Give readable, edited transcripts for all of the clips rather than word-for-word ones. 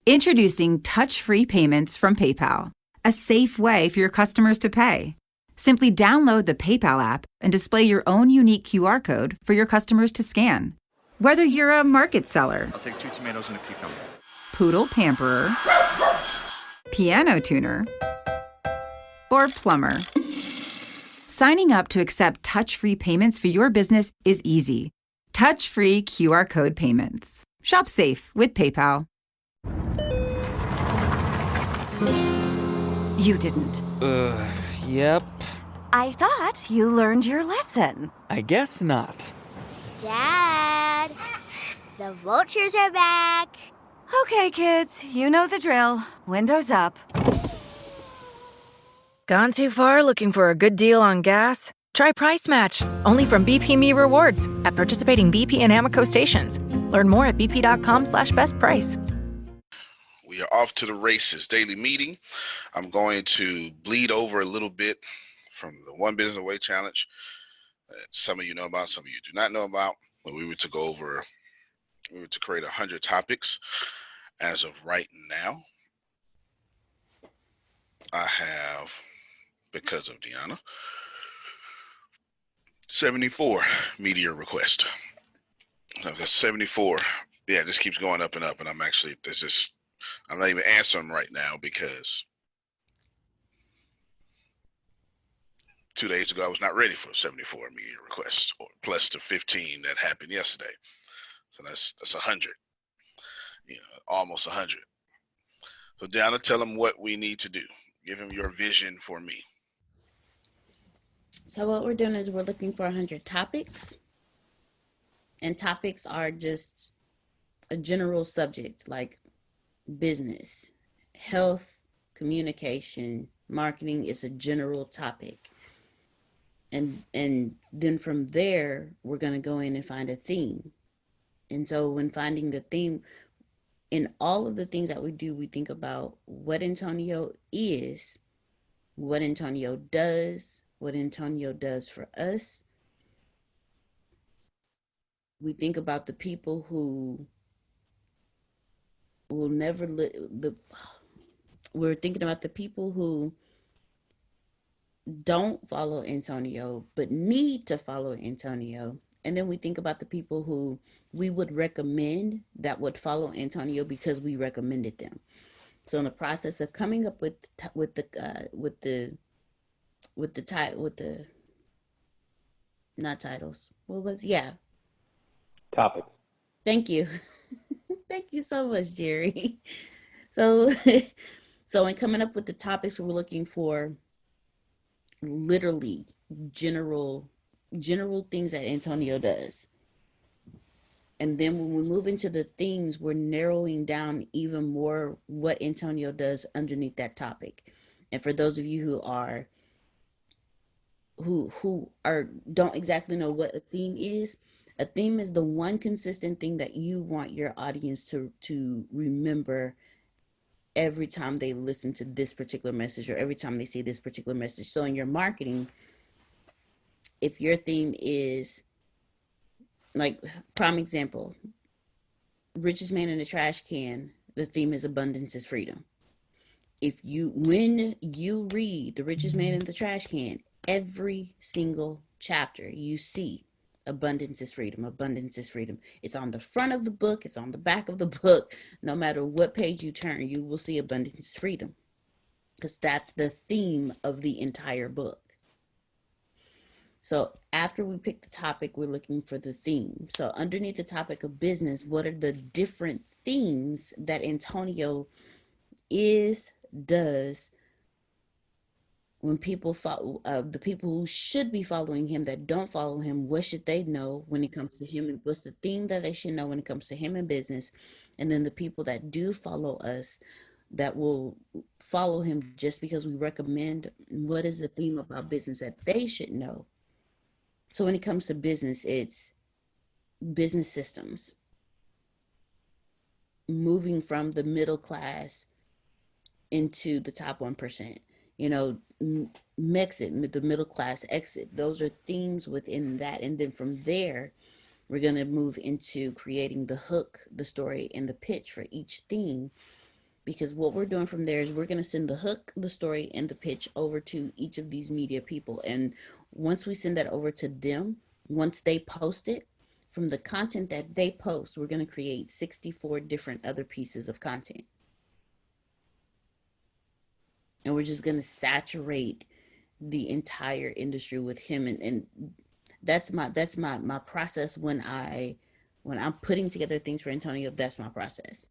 Introducing touch-free payments from PayPal, a safe way for your customers to pay. Simply download the PayPal app and display your own unique QR code for your customers to scan. Whether you're a market seller, I'll take 2 tomatoes and a cucumber. poodle pamperer, piano tuner, or plumber, signing up to accept touch-free payments for your business is easy. Touch-free QR code payments. Shop safe with PayPal. You didn't. Yep. I thought you learned your lesson. I guess not. Dad, the vultures are back. Okay, kids, you know the drill. Windows up. Gone too far looking for a good deal on gas? Try Price Match, only from BP Me Rewards at participating BP and Amoco stations. Learn more at bp.com/best price. We are off to the races. Daily meeting. I'm going to bleed over a little bit from the One Business Away Challenge. Some of you know about, some of you do not know about. But we were to create 100 topics. As of right now, I have, because of Deanna, 74 media requests. I've got 74. Yeah, it just keeps going up and up, and I'm not even answering them right now because 2 days ago I was not ready for 74 media requests, or plus the 15 that happened yesterday. So that's 100. Almost 100. So Deanna, tell them what we need to do. Give them your vision for me. So what we're doing is we're looking for 100 topics. And topics are just a general subject like business, health, communication, marketing is a general topic. And then from there, we're going to go in and find a theme. And so when finding the theme, in all of the things that we do, we think about what Antonio is, what Antonio does, what Antonio does for us. We think about the people who will never we're thinking about the people who don't follow Antonio but need to follow Antonio. And then we think about the people who we would recommend that would follow Antonio because we recommended them. So in the process of coming up with not titles, what was Topics. Thank you. Thank you so much, Jerry. So in coming up with the topics, we're looking for literally general things that Antonio does. And then when we move into the themes, we're narrowing down even more what Antonio does underneath that topic. And for those of you who don't exactly know what a theme is the one consistent thing that you want your audience to remember every time they listen to this particular message or every time they see this particular message. So in your marketing, if your theme is, like, prime example, richest man in the trash can, the theme is abundance is freedom. When you read The Richest Man in the Trash Can, every single chapter you see abundance is freedom, abundance is freedom. It's on the front of the book, it's on the back of the book. No matter what page you turn, you will see abundance is freedom, because that's the theme of the entire book. So after we pick the topic, we're looking for the theme. So underneath the topic of business, what are the different themes that Antonio does when people follow, the people who should be following him that don't follow him, what should they know when it comes to him, and what's the theme that they should know when it comes to him in business? And then the people that do follow us, that will follow him just because we recommend, what is the theme about business that they should know? So when it comes to business, it's business systems, moving from the middle class into the top 1%, MExit, the middle class exit. Those are themes within that. And then from there, we're going to move into creating the hook, the story, and the pitch for each theme. because what we're doing from there is we're going to send the hook, the story, and the pitch over to each of these media people. And once we send that over to them, once they post it, from the content that they post, we're going to create 64 different other pieces of content. And we're just going to saturate the entire industry with him. And that's my process when I'm putting together things for Antonio. That's my process.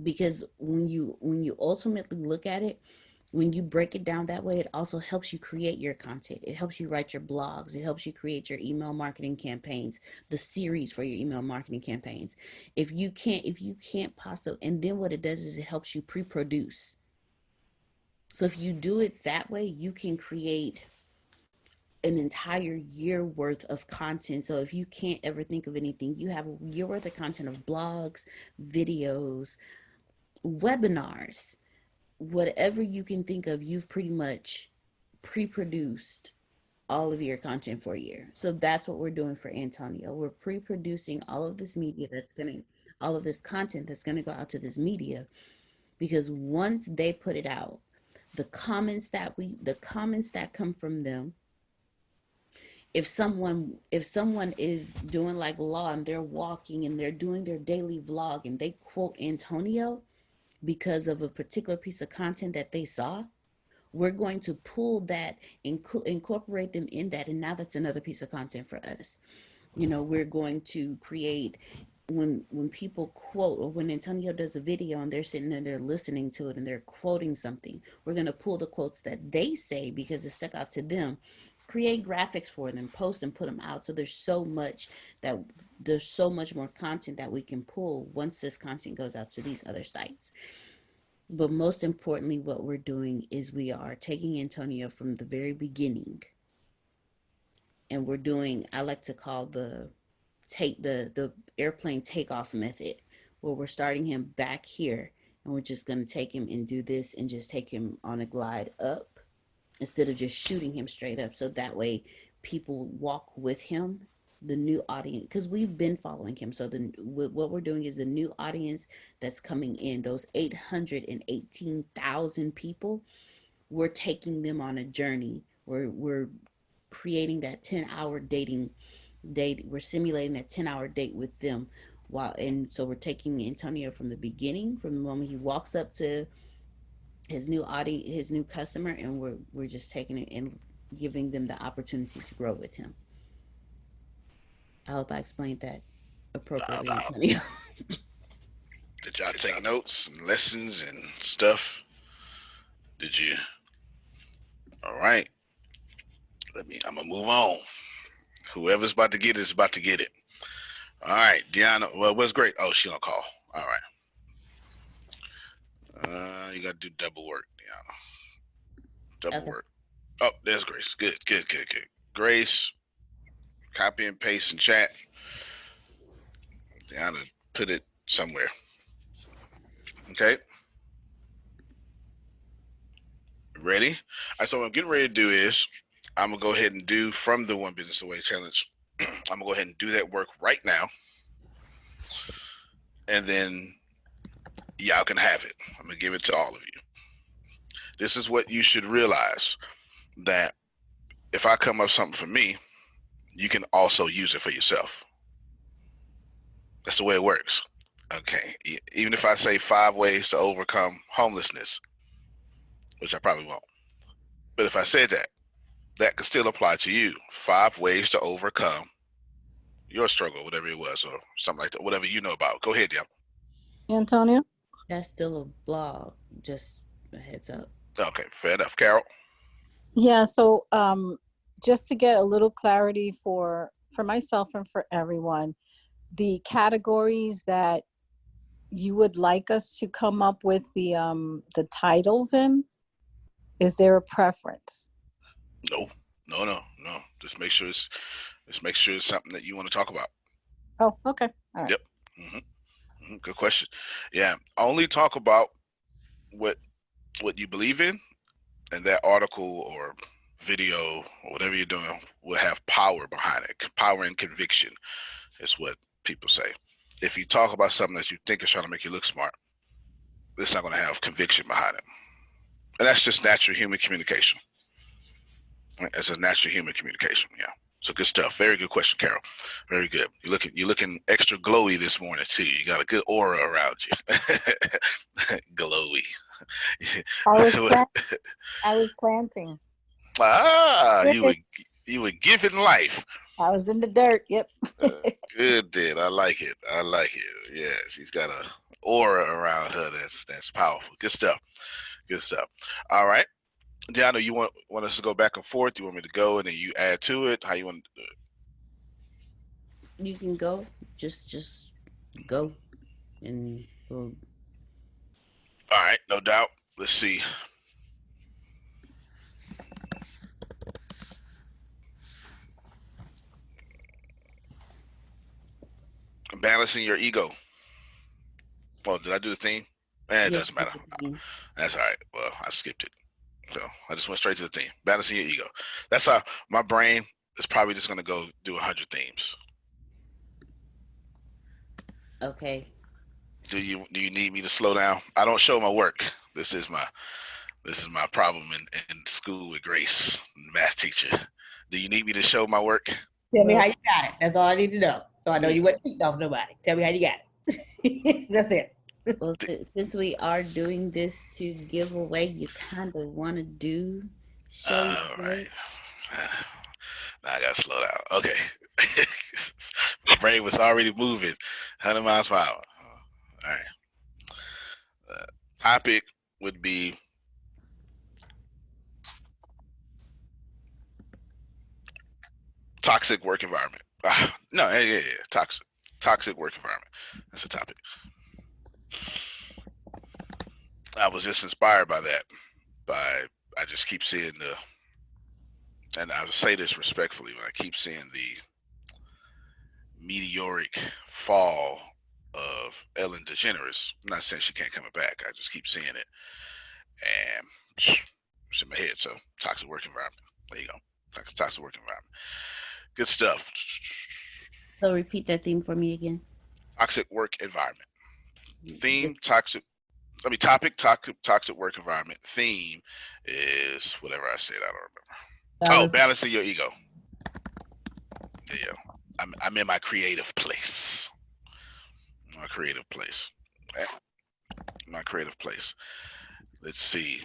Because when you ultimately look at it, when you break it down that way, it also helps you create your content. It helps you write your blogs. It helps you create your email marketing campaigns, the series for your email marketing campaigns. If you can't possibly, and then what it does is it helps you pre-produce. So if you do it that way, you can create an entire year worth of content. So if you can't ever think of anything, you have a year worth of content of blogs, videos, webinars, whatever you can think of. You've pretty much pre-produced all of your content for a year. So that's what we're doing for Antonio. We're pre-producing all of this media all of this content that's going to go out to this media, because once they put it out, the comments that come from them, if someone is doing like law and they're walking and they're doing their daily vlog and they quote Antonio because of a particular piece of content that they saw, we're going to pull that, incorporate them in that, and now that's another piece of content for us. We're going to create, when people quote, or when Antonio does a video and they're sitting there, they're listening to it and they're quoting something, we're going to pull the quotes that they say because it stuck out to them, create graphics for them, post and put them out. So there's so much more content that we can pull once this content goes out to these other sites. But most importantly, what we're doing is we are taking Antonio from the very beginning, and we're doing, I like to call the airplane takeoff method, where we're starting him back here and we're just going to take him and do this and just take him on a glide up instead of just shooting him straight up. So that way people walk with him, the new audience, because we've been following him. So what we're doing is the new audience that's coming in, those 818,000 people, we're taking them on a journey. We're creating that 10-hour date. We're simulating that 10-hour date with them. And so we're taking Antonio from the beginning, from the moment he walks up to his new audience, his new customer, and we're just taking it and giving them the opportunity to grow with him. I hope I explained that appropriately, Antonio. Did y'all take notes and lessons and stuff? Did you? All right. I'm gonna move on. Whoever's about to get it is about to get it. All right, Deanna. Well, what's great? Oh, she on call. All right. You gotta do double work, Deanna. Double work. Oh, there's Grace. Good. Grace, copy and paste in chat. Deanna, put it somewhere. Okay. Ready? All right, so what I'm getting ready to do is I'm gonna go ahead and do from the One Business Away challenge. I'm gonna go ahead and do that work right now, and then y'all can have it. I'm gonna give it to all of you. This is what you should realize, that if I come up with something for me, you can also use it for yourself. That's the way it works. Okay. Even if I say 5 ways to overcome homelessness, which I probably won't, but if I said that could still apply to you. 5 ways to overcome your struggle, whatever it was, or something like that, whatever you know about. Go ahead, Deanna. Antonio? That's still a blog, just a heads up. Okay, fair enough. Carol? Yeah, so just to get a little clarity for myself and for everyone, the categories that you would like us to come up with the titles in, is there a preference? No. Just make sure it's something that you want to talk about. Oh, okay. All right. Yep. Good question. Yeah. Only talk about what you believe in, and that article or video or whatever you're doing will have power behind it. Power and conviction is what people say. If you talk about something that you think is trying to make you look smart, it's not going to have conviction behind it. And that's just natural human communication. It's a natural human communication. Yeah. So good stuff. Very good question, Carol. Very good. You're looking extra glowy this morning too. You got a good aura around you. Glowy. I was planting. You were giving life. I was in the dirt. Yep. Good, then. I like it. Yeah, she's got a aura around her that's powerful. Good stuff. Good stuff. All right. Deanna, you want us to go back and forth? You want me to go and then you add to it? How you want to do it? You can go. Just go. And we'll... All right, no doubt. Let's see. Balancing your ego. Well, did I do the theme? It doesn't matter. That's all right. Well, I skipped it. So I just went straight to the theme. Balancing your ego. That's how my brain is probably just going to go do 100 themes. Okay. Do you need me to slow down? I don't show my work. This is my problem in school with Grace, math teacher. Do you need me to show my work? Tell me how you got it. That's all I need to know. So I know you wasn't cheating off nobody. Tell me how you got it. That's it. Well, since we are doing this to give away, you kind of want to do show. All right. Now I gotta slow down. Okay. My brain was already moving 100 miles per hour. All right. Topic would be toxic work environment. No, yeah. Toxic work environment. That's the topic. I was just inspired by that. I just keep seeing and I would say this respectfully, but I keep seeing the meteoric fall of Ellen DeGeneres. I'm not saying she can't come back. I just keep seeing it. And it's in my head. So toxic work environment. There you go. Toxic work environment. Good stuff. So repeat that theme for me again. Toxic work environment. Theme, toxic. Toxic work environment. Theme is whatever I said. I don't remember. Balancing your ego. Yeah. I'm in my creative place. My creative place. Let's see.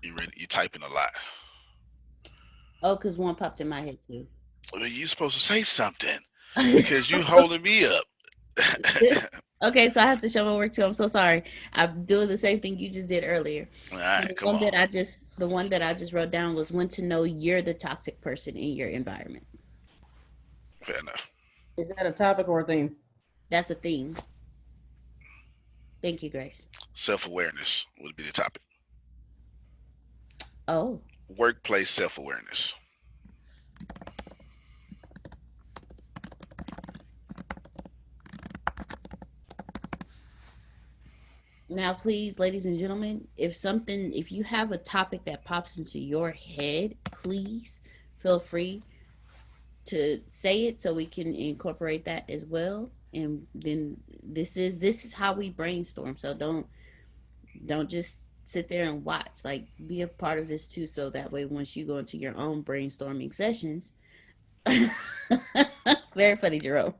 You ready? You typing a lot. Oh, because one popped in my head too. Well, you supposed to say something because you holding me up. Okay, so I have to show my work too. I'm so sorry. I'm doing the same thing you just did earlier. All right, so the one that I just wrote down was when to know you're the toxic person in your environment. Fair enough. Is that a topic or a theme? That's a theme. Thank you, Grace. Self-awareness would be the topic. Oh. Workplace self-awareness. Now, please, ladies and gentlemen, if you have a topic that pops into your head, please feel free to say it so we can incorporate that as well. And then this is how we brainstorm. So don't just sit there and watch. Like, be a part of this too, so that way once you go into your own brainstorming sessions. Very funny, Jerome.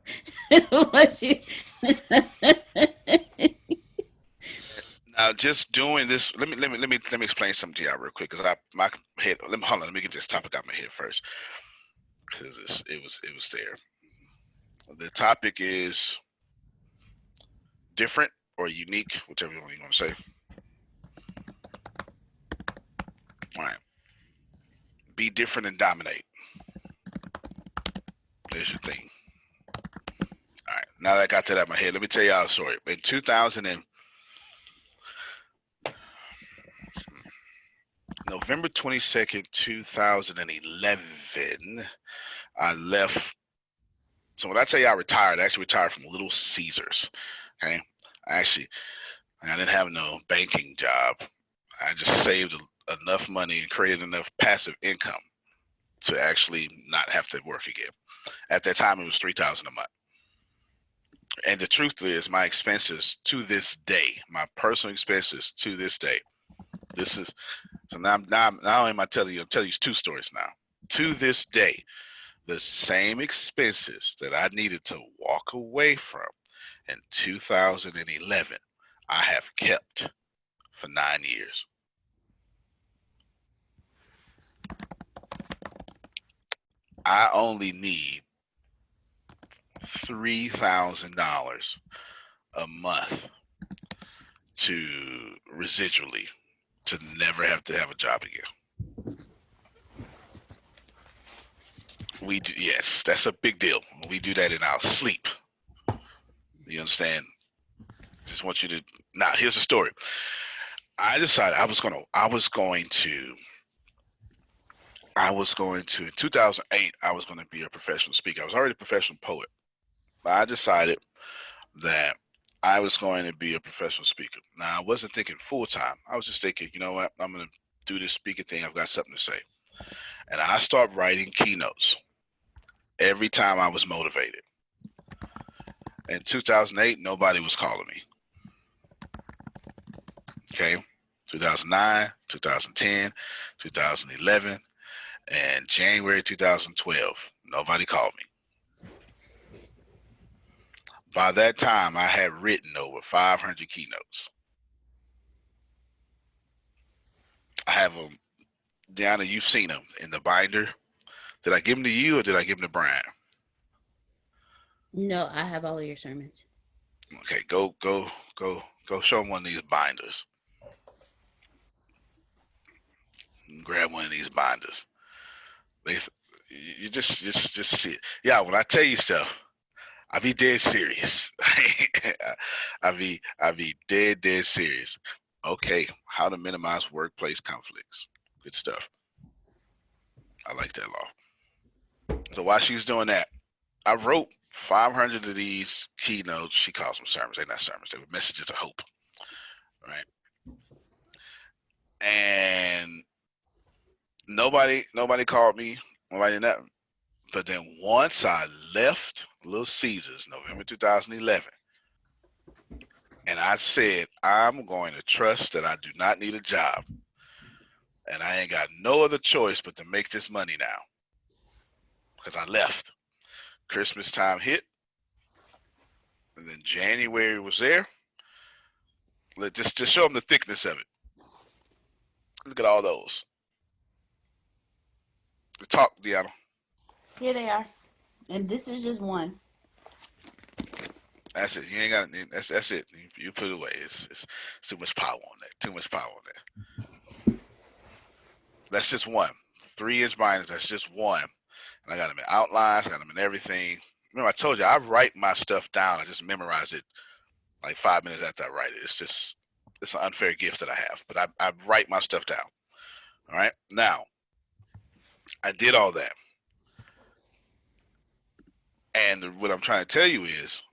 Now, just doing this, let me explain something to y'all real quick, because my head. Hold on. Let me get this topic out of my head first, because it was there. The topic is different or unique, whichever one you want to say. All right. Be different and dominate. There's your thing. All right. Now that I got that out of my head, let me tell y'all a story. In November 22nd, 2011, I left. So when I tell you I retired, I actually retired from Little Caesars. Okay. I didn't have no banking job. I just saved enough money and created enough passive income to actually not have to work again. At that time, it was $3,000 a month. And the truth is, my expenses to this day, my personal expenses to this day, this is so now. Not only am I telling you, I'm telling you 2 stories now. To this day, the same expenses that I needed to walk away from in 2011, I have kept for 9 years. I only need $3,000 a month to residually to never have to have a job again. We do, yes, that's a big deal. We do that in our sleep. You understand? Just want you to now. Here's the story. I decided I was going to in 2008 I was going to be a professional speaker. I was already a professional poet, but I decided that I was going to be a professional speaker. Now I wasn't thinking full time. I was just thinking, you know what? I'm going to do this speaker thing. I've got something to say, and I started writing keynotes every time I was motivated. In 2008, nobody was calling me. Okay, 2009, 2010, 2011, and January 2012, nobody called me. By that time, I had written over 500 keynotes. I have them. Deanna, you've seen them in the binder. Did I give them to you or did I give them to Brian? No, I have all of your sermons. Okay, go show them one of these binders. Grab one of these binders. You just see it. Yeah, when I tell you stuff, I be dead serious. I be dead serious. Okay, how to minimize workplace conflicts. Good stuff. I like that law. So while she's doing that, I wrote 500 of these keynotes. She calls them sermons. They're not sermons. They were messages of hope. Right. And nobody called me. Nobody did nothing. But then once I left Little Caesars, November 2011, and I said, I'm going to trust that I do not need a job. And I ain't got no other choice but to make this money now. Because I left. Christmas time hit. And then January was there. Just show them the thickness of it. Look at all those. Talk, Deanna. Here they are. And this is just one. That's it. You ain't got that's it. You put it away. It's too much power on that. Too much power on that. That's just one. 3-inch binders. That's just one. And I got them in outlines. I got them in everything. Remember, I told you I write my stuff down. I just memorize it like 5 minutes after I write it. It's an unfair gift that I have. But I write my stuff down. All right. Now, I did all that. And what I'm trying to tell you is,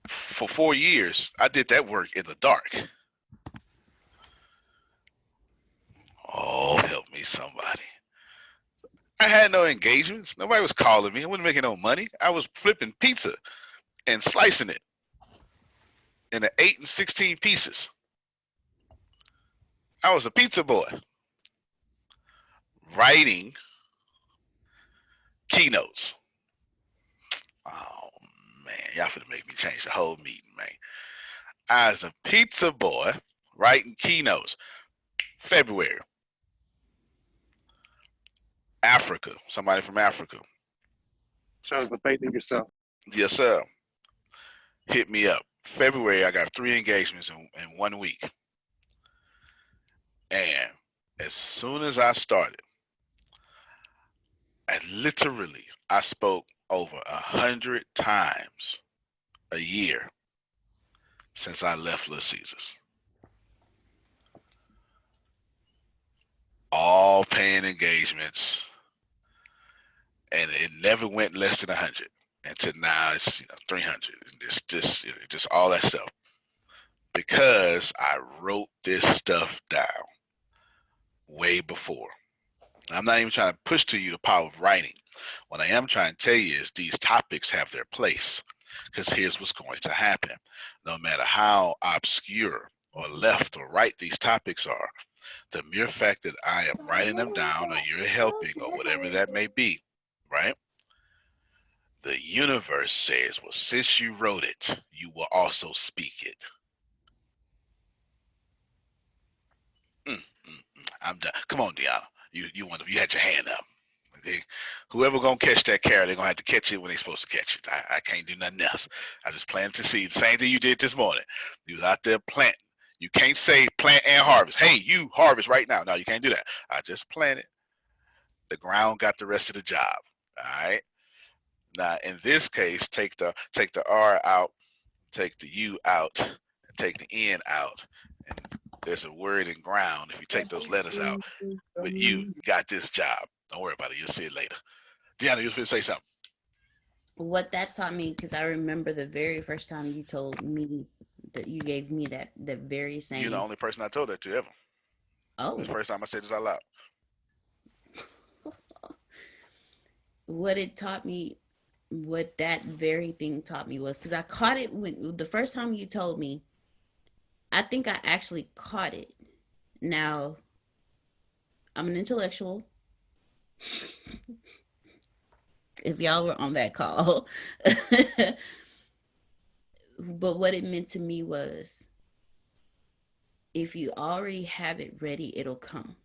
for 4 years, I did that work in the dark. Oh, help me, somebody. I had no engagements. Nobody was calling me. I wasn't making no money. I was flipping pizza and slicing it into 8 and 16 pieces. I was a pizza boy. Writing keynotes. Oh, man. Y'all finna make me change the whole meeting, man. I was a pizza boy writing keynotes. February. Africa. Somebody from Africa. Shows the faith in yourself. Yes, sir. Hit me up. February, I got 3 engagements in 1 week. And as soon as I started, I spoke over 100 times a year since I left Little Caesars. All paying engagements, and it never went less than 100. Until now, it's 300. It's just all that stuff, because I wrote this stuff down. way before. I'm not even trying to push to you the power of writing. What I am trying to tell you is these topics have their place, because here's what's going to happen. No matter how obscure or left or right these topics are, the mere fact that I am writing them down or you're helping or whatever that may be, right? The universe says, well, since you wrote it, you will also speak it. I'm done. Come on, Deanna. You had your hand up. Okay. Whoever gonna catch that carrot, they're gonna have to catch it when they're supposed to catch it. I can't do nothing else. I just planted the seed. The same thing you did this morning. You was out there planting. You can't say plant and harvest. Hey, you harvest right now. No, you can't do that. I just planted. The ground got the rest of the job. All right. Now in this case, take the R out, take the U out, and take the N out. And there's a word in ground. If you take those letters out, but you got this job. Don't worry about it. You'll see it later. Deanna, you was going to say something. What that taught me, because I remember the very first time you told me that you gave me that very same. You're the only person I told that to ever. Oh. It's the first time I said this out loud. What it taught me, what that very thing taught me was, because I caught it when the first time you told me, I think I actually caught it. Now, I'm an intellectual. If y'all were on that call. But what it meant to me was, if you already have it ready, it'll come.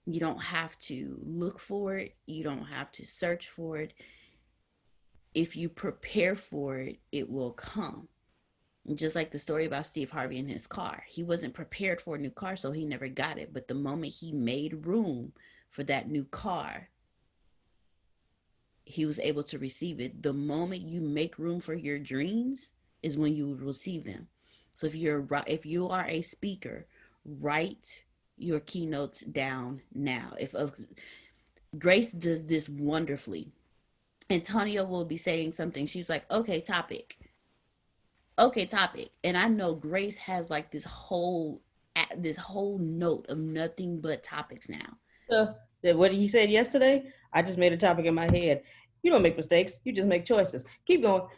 You don't have to look for it. You don't have to search for it. If you prepare for it, it will come. Just like the story about Steve Harvey and his car. He wasn't prepared for a new car, so he never got it. But the moment he made room for that new car, he was able to receive it. The moment you make room for your dreams is when you will receive them. So if you are a speaker, write your keynotes down now. Grace does this wonderfully. Antonia will be saying something. She's like, okay, topic. And I know Grace has like this whole note of nothing but topics now. What he said yesterday, I just made a topic in my head. You don't make mistakes, you just make choices. Keep going.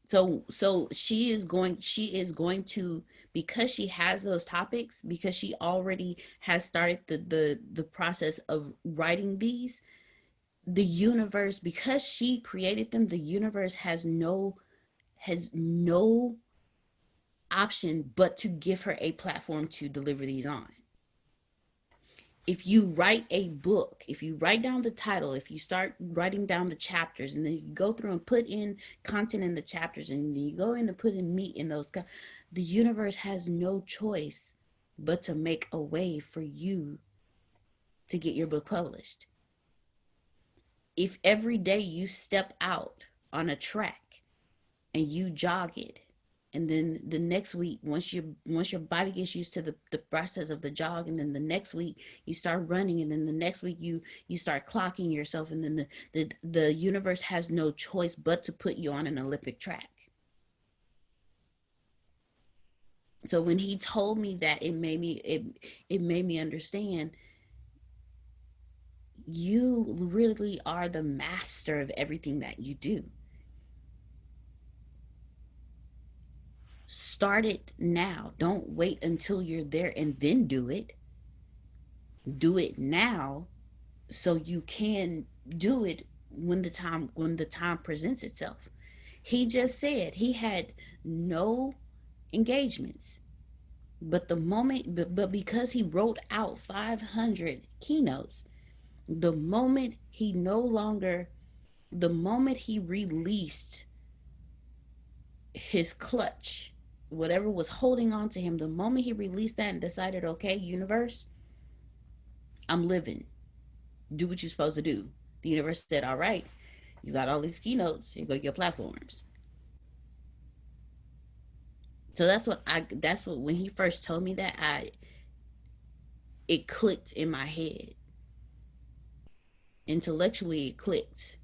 So she is going to, because she has those topics, because she already has started the process of writing these, the universe, because she created them, the universe has no option but to give her a platform to deliver these on. If you write a book, if you write down the title, if you start writing down the chapters, and then you go through and put in content in the chapters, and then you go in and put in meat in those, the universe has no choice but to make a way for you to get your book published. If every day you step out on a track and you jog it, and then the next week, once your body gets used to the process of the jog, and then the next week you start running, and then the next week you start clocking yourself, and then the universe has no choice but to put you on an Olympic track. So when he told me that, it made me understand, you really are the master of everything that you do. Start it now. Don't wait until you're there and then do it. Do it now so you can do it when the time presents itself. He just said he had no engagements, but because he wrote out 500 keynotes, the moment he released his clutch, whatever was holding on to him, the moment he released that and decided, okay, universe, I'm living, do what you're supposed to do. The universe said, all right, you got all these keynotes, here go your platforms. So that's what when he first told me that, it clicked in my head. Intellectually, it clicked.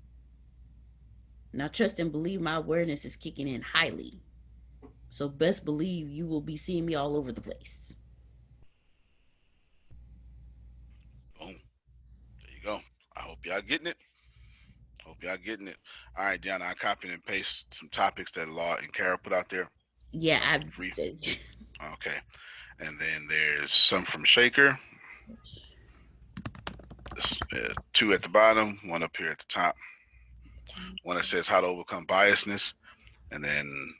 Now trust and believe, my awareness is kicking in highly. So best believe you will be seeing me all over the place. I hope y'all getting it. Hope y'all getting it. All right, Deanna, I copied and paste some topics that Law and Kara put out there. Yeah, I Okay. And then there's some from Shaker. Two at the bottom, one up here at the top. One that says how to overcome biasness. And then,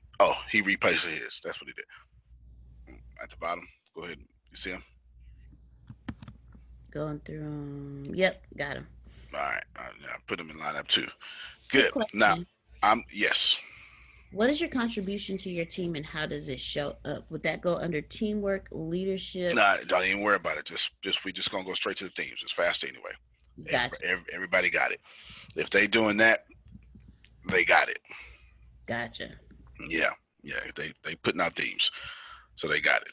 he replaced his. That's what he did. At the bottom. Go ahead. You see him? going through 'em. Yep, got him. All right. I put them in lineup too. Good. Quick Now, question. Yes. What is your contribution to your team and how does it show up? Would that go under teamwork, leadership? Nah, don't even worry about it. We just gonna go straight to the themes. It's fast anyway. Gotcha. Everybody got it. If they doing that, they got it. Gotcha. Yeah. They putting out themes, so they got it.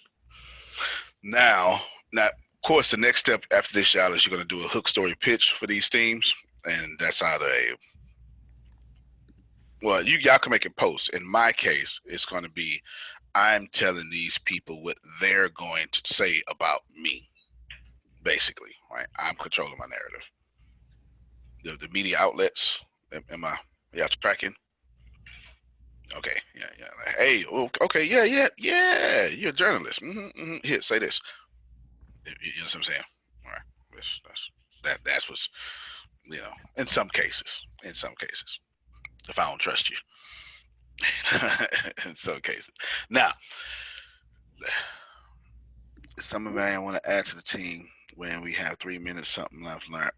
Now, of course, the next step after this, y'all, is you're gonna do a hook story pitch for these themes, and that's either y'all can make it post. In my case, it's gonna be I'm telling these people what they're going to say about me. Basically, right? I'm controlling my narrative. The media outlets, y'all tracking? Okay, yeah. Like, hey, okay, yeah. You're a journalist. Here, say this. You know what I'm saying? All right, that's what's, in some cases, if I don't trust you, in some cases. Now, something I want to add to the team when we have 3 minutes, something left. Come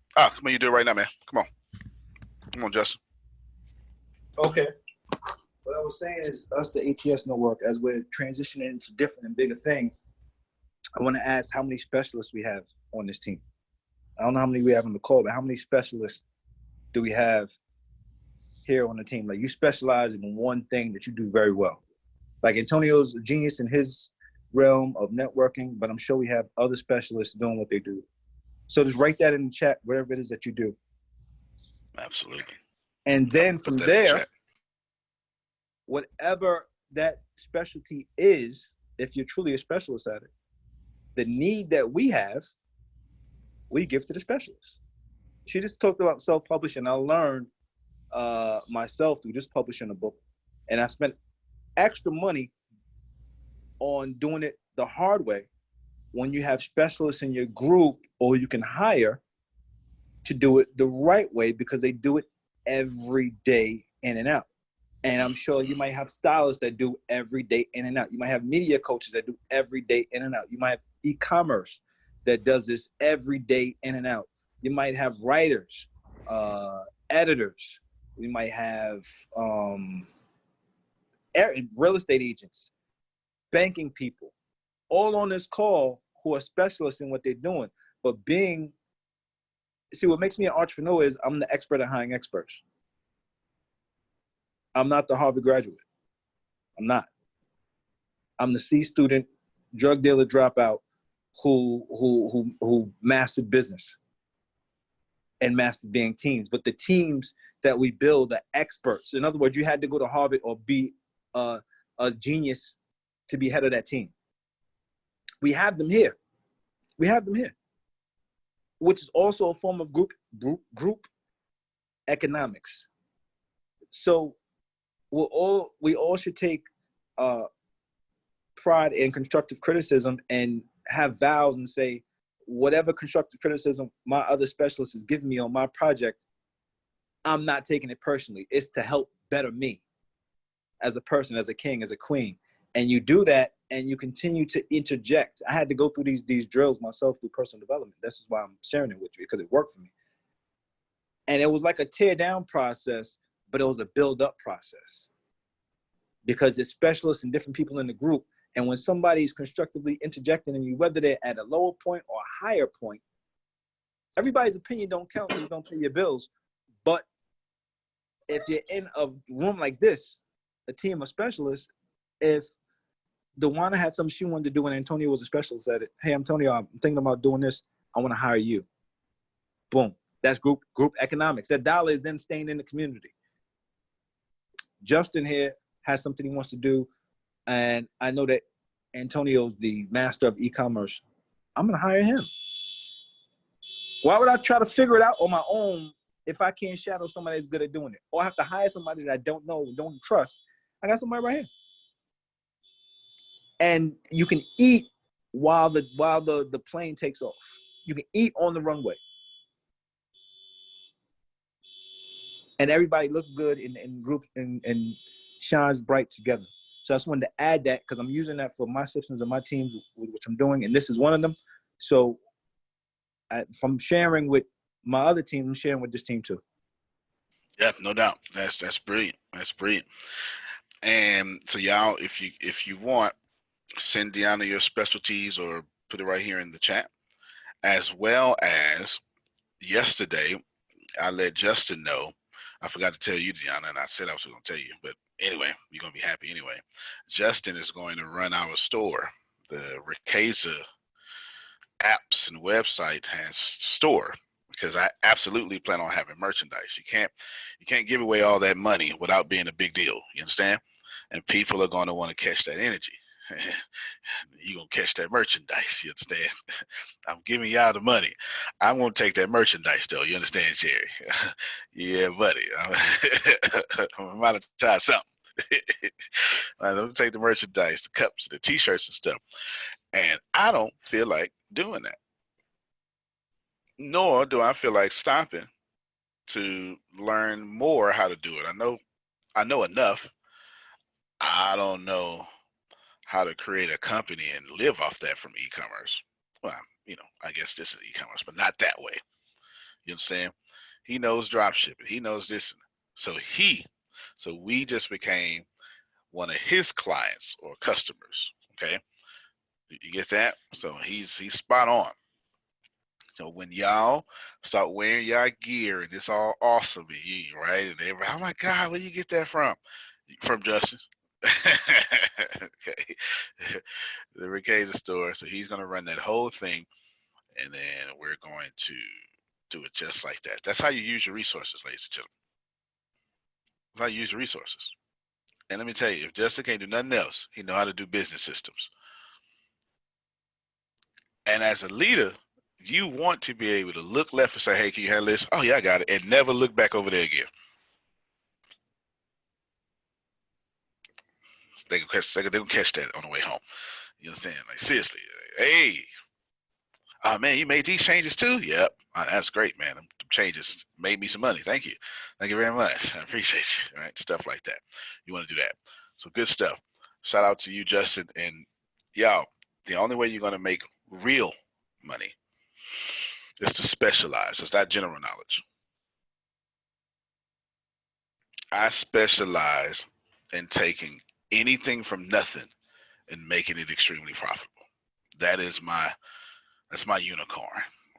on, you do it right now, man. Come on, Justin. Okay. What I was saying is, us, the ATS network, as we're transitioning into different and bigger things, I want to ask how many specialists we have on this team. I don't know how many we have on the call, but how many specialists do we have here on the team? Like, you specialize in one thing that you do very well. Like, Antonio's a genius in his realm of networking, but I'm sure we have other specialists doing what they do. So just write that in the chat, whatever it is that you do. Absolutely. And then from there, whatever that specialty is, if you're truly a specialist at it, the need that we have, we give to the specialist. She just talked about self-publishing. I learned myself through just publishing a book. And I spent extra money on doing it the hard way when you have specialists in your group, or you can hire to do it the right way, because they do it every day in and out. And I'm sure you might have stylists that do every day in and out. You might have media coaches that do every day in and out. You might have e-commerce that does this every day in and out. You might have writers, editors. We might have real estate agents, banking people, all on this call who are specialists in what they're doing. But what makes me an entrepreneur is I'm the expert at hiring experts. I'm not the Harvard graduate. I'm not. I'm the C student, drug dealer dropout who mastered business and mastered being teams. But the teams that we build are experts. In other words, you had to go to Harvard or be a genius to be head of that team. We have them here. Which is also a form of group economics. So we all should take pride in constructive criticism and have vows and say, whatever constructive criticism my other specialist is giving me on my project, I'm not taking it personally. It's to help better me as a person, as a king, as a queen. And you do that, and you continue to interject. I had to go through these drills myself through personal development. This is why I'm sharing it with you, because it worked for me. And it was like a tear down process, but it was a build up process, because there's specialists and different people in the group. And when somebody's constructively interjecting in you, whether they're at a lower point or a higher point, everybody's opinion don't count because you don't pay your bills. But if you're in a room like this, a team of specialists, if Dewana had something she wanted to do and Antonio was a specialist at it, hey, Antonio, I'm thinking about doing this. I want to hire you. Boom. That's group economics. That dollar is then staying in the community. Justin here has something he wants to do, and I know that Antonio's the master of e-commerce. I'm going to hire him. Why would I try to figure it out on my own if I can't shadow somebody that's good at doing it? Or I have to hire somebody that I don't know, don't trust. I got somebody right here. And you can eat while the plane takes off. You can eat on the runway. And everybody looks good in group and shines bright together. So I just wanted to add that because I'm using that for my systems and my teams, which I'm doing, and this is one of them. So if I'm sharing with my other team, I'm sharing with this team too. Yep, no doubt. That's brilliant. That's brilliant. And so y'all, if you want, send Deanna your specialties or put it right here in the chat. As well as yesterday, I let Justin know. I forgot to tell you, Deanna, and I said I was going to tell you, but anyway, you're going to be happy anyway. Justin is going to run our store. The Ricasa apps and website has store because I absolutely plan on having merchandise. You can't give away all that money without being a big deal. You understand? And people are going to want to catch that energy. You're going to catch that merchandise. You understand? I'm giving y'all the money. I'm going to take that merchandise, though. You understand, Jerry? Yeah, buddy. I'm about to try something. I'm going to take the merchandise, the cups, the T-shirts and stuff. And I don't feel like doing that. Nor do I feel like stopping to learn more how to do it. I know enough. I don't know how to create a company and live off that from e-commerce. Well, I guess this is e-commerce, but not that way. You understand? He knows drop shipping. He knows this. So we just became one of his clients or customers. Okay. You get that? So he's spot on. So when y'all start wearing y'all gear and it's all awesome, right? And everybody, oh my God, where you get that from? From Justin. Okay. The Ricasa store. So he's going to run that whole thing, and then we're going to do it just like that. That's how you use your resources, ladies and gentlemen. That's how you use your resources. And let me tell you, if Justin can't do nothing else, he know how to do business systems. And as a leader, you want to be able to look left and say, hey, can you handle this? Oh, yeah, I got it. And never look back over there again. They're going to catch that on the way home. You know what I'm saying? Like, seriously. Hey, oh, man, you made these changes too? Yep. That's great, man. Them changes made me some money. Thank you. Thank you very much. I appreciate you. All right. Stuff like that. You want to do that. So good stuff. Shout out to you, Justin. And y'all, the only way you're going to make real money is to specialize. It's not general knowledge. I specialize in taking anything from nothing and making it extremely profitable. That's my unicorn,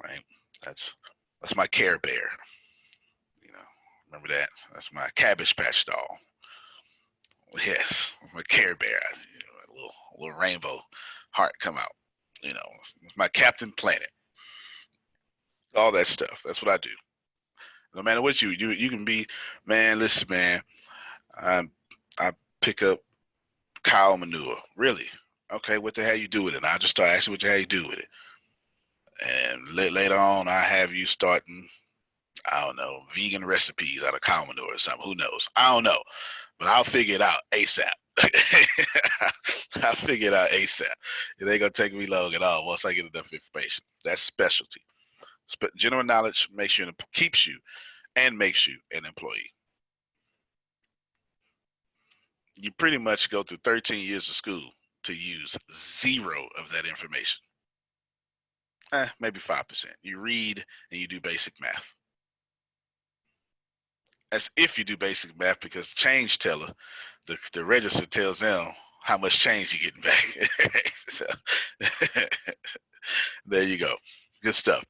right? That's my Care Bear. Remember that? That's my Cabbage Patch doll. Yes, my Care Bear. A little rainbow heart come out. It's my Captain Planet. All that stuff. That's what I do. No matter what you can be, man. Listen, man. I pick up cow manure. Really? Okay, what the hell you do with it? And I just start asking what the hell you do with it. And later on, I have you starting, I don't know, vegan recipes out of cow manure or something. Who knows? I don't know. But I'll figure it out ASAP. I'll figure it out ASAP. It ain't going to take me long at all once I get enough information. That's specialty. General knowledge keeps you and makes you an employee. You pretty much go through 13 years of school to use zero of that information. Maybe 5%. You read and you do basic math. As if you do basic math, because change teller, the register tells them how much change you're getting back. So, there you go. Good stuff.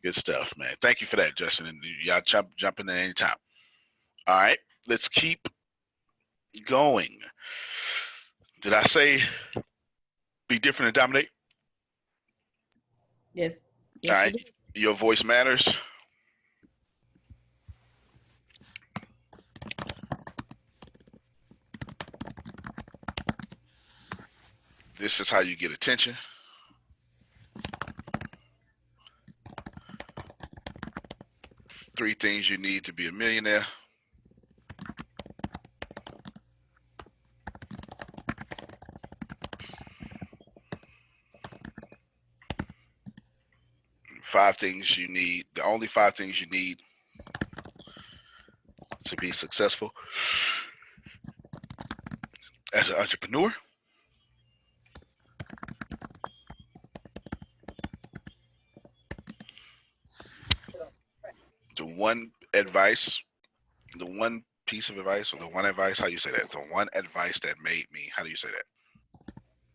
Good stuff, man. Thank you for that, Justin. And y'all jump in there anytime. All right, let's keep going. Did I say be different and dominate? Yes. All right. Your voice matters. This is how you get attention. 3 things you need to be a millionaire. Five things you need, the only 5 things you need to be successful as an entrepreneur. The one piece of advice, or the one advice, how you say that? The one advice that made me, how do you say that?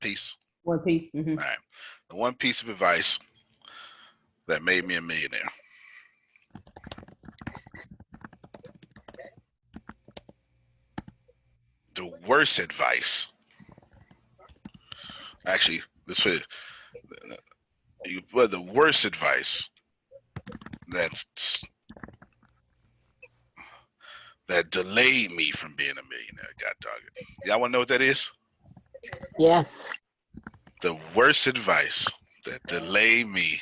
Piece? One piece. All right. The one piece of advice that made me a millionaire. The worst advice, actually, let's put it, the worst advice that delayed me from being a millionaire. God dog it. Y'all want to know what that is? Yes. The worst advice that delayed me.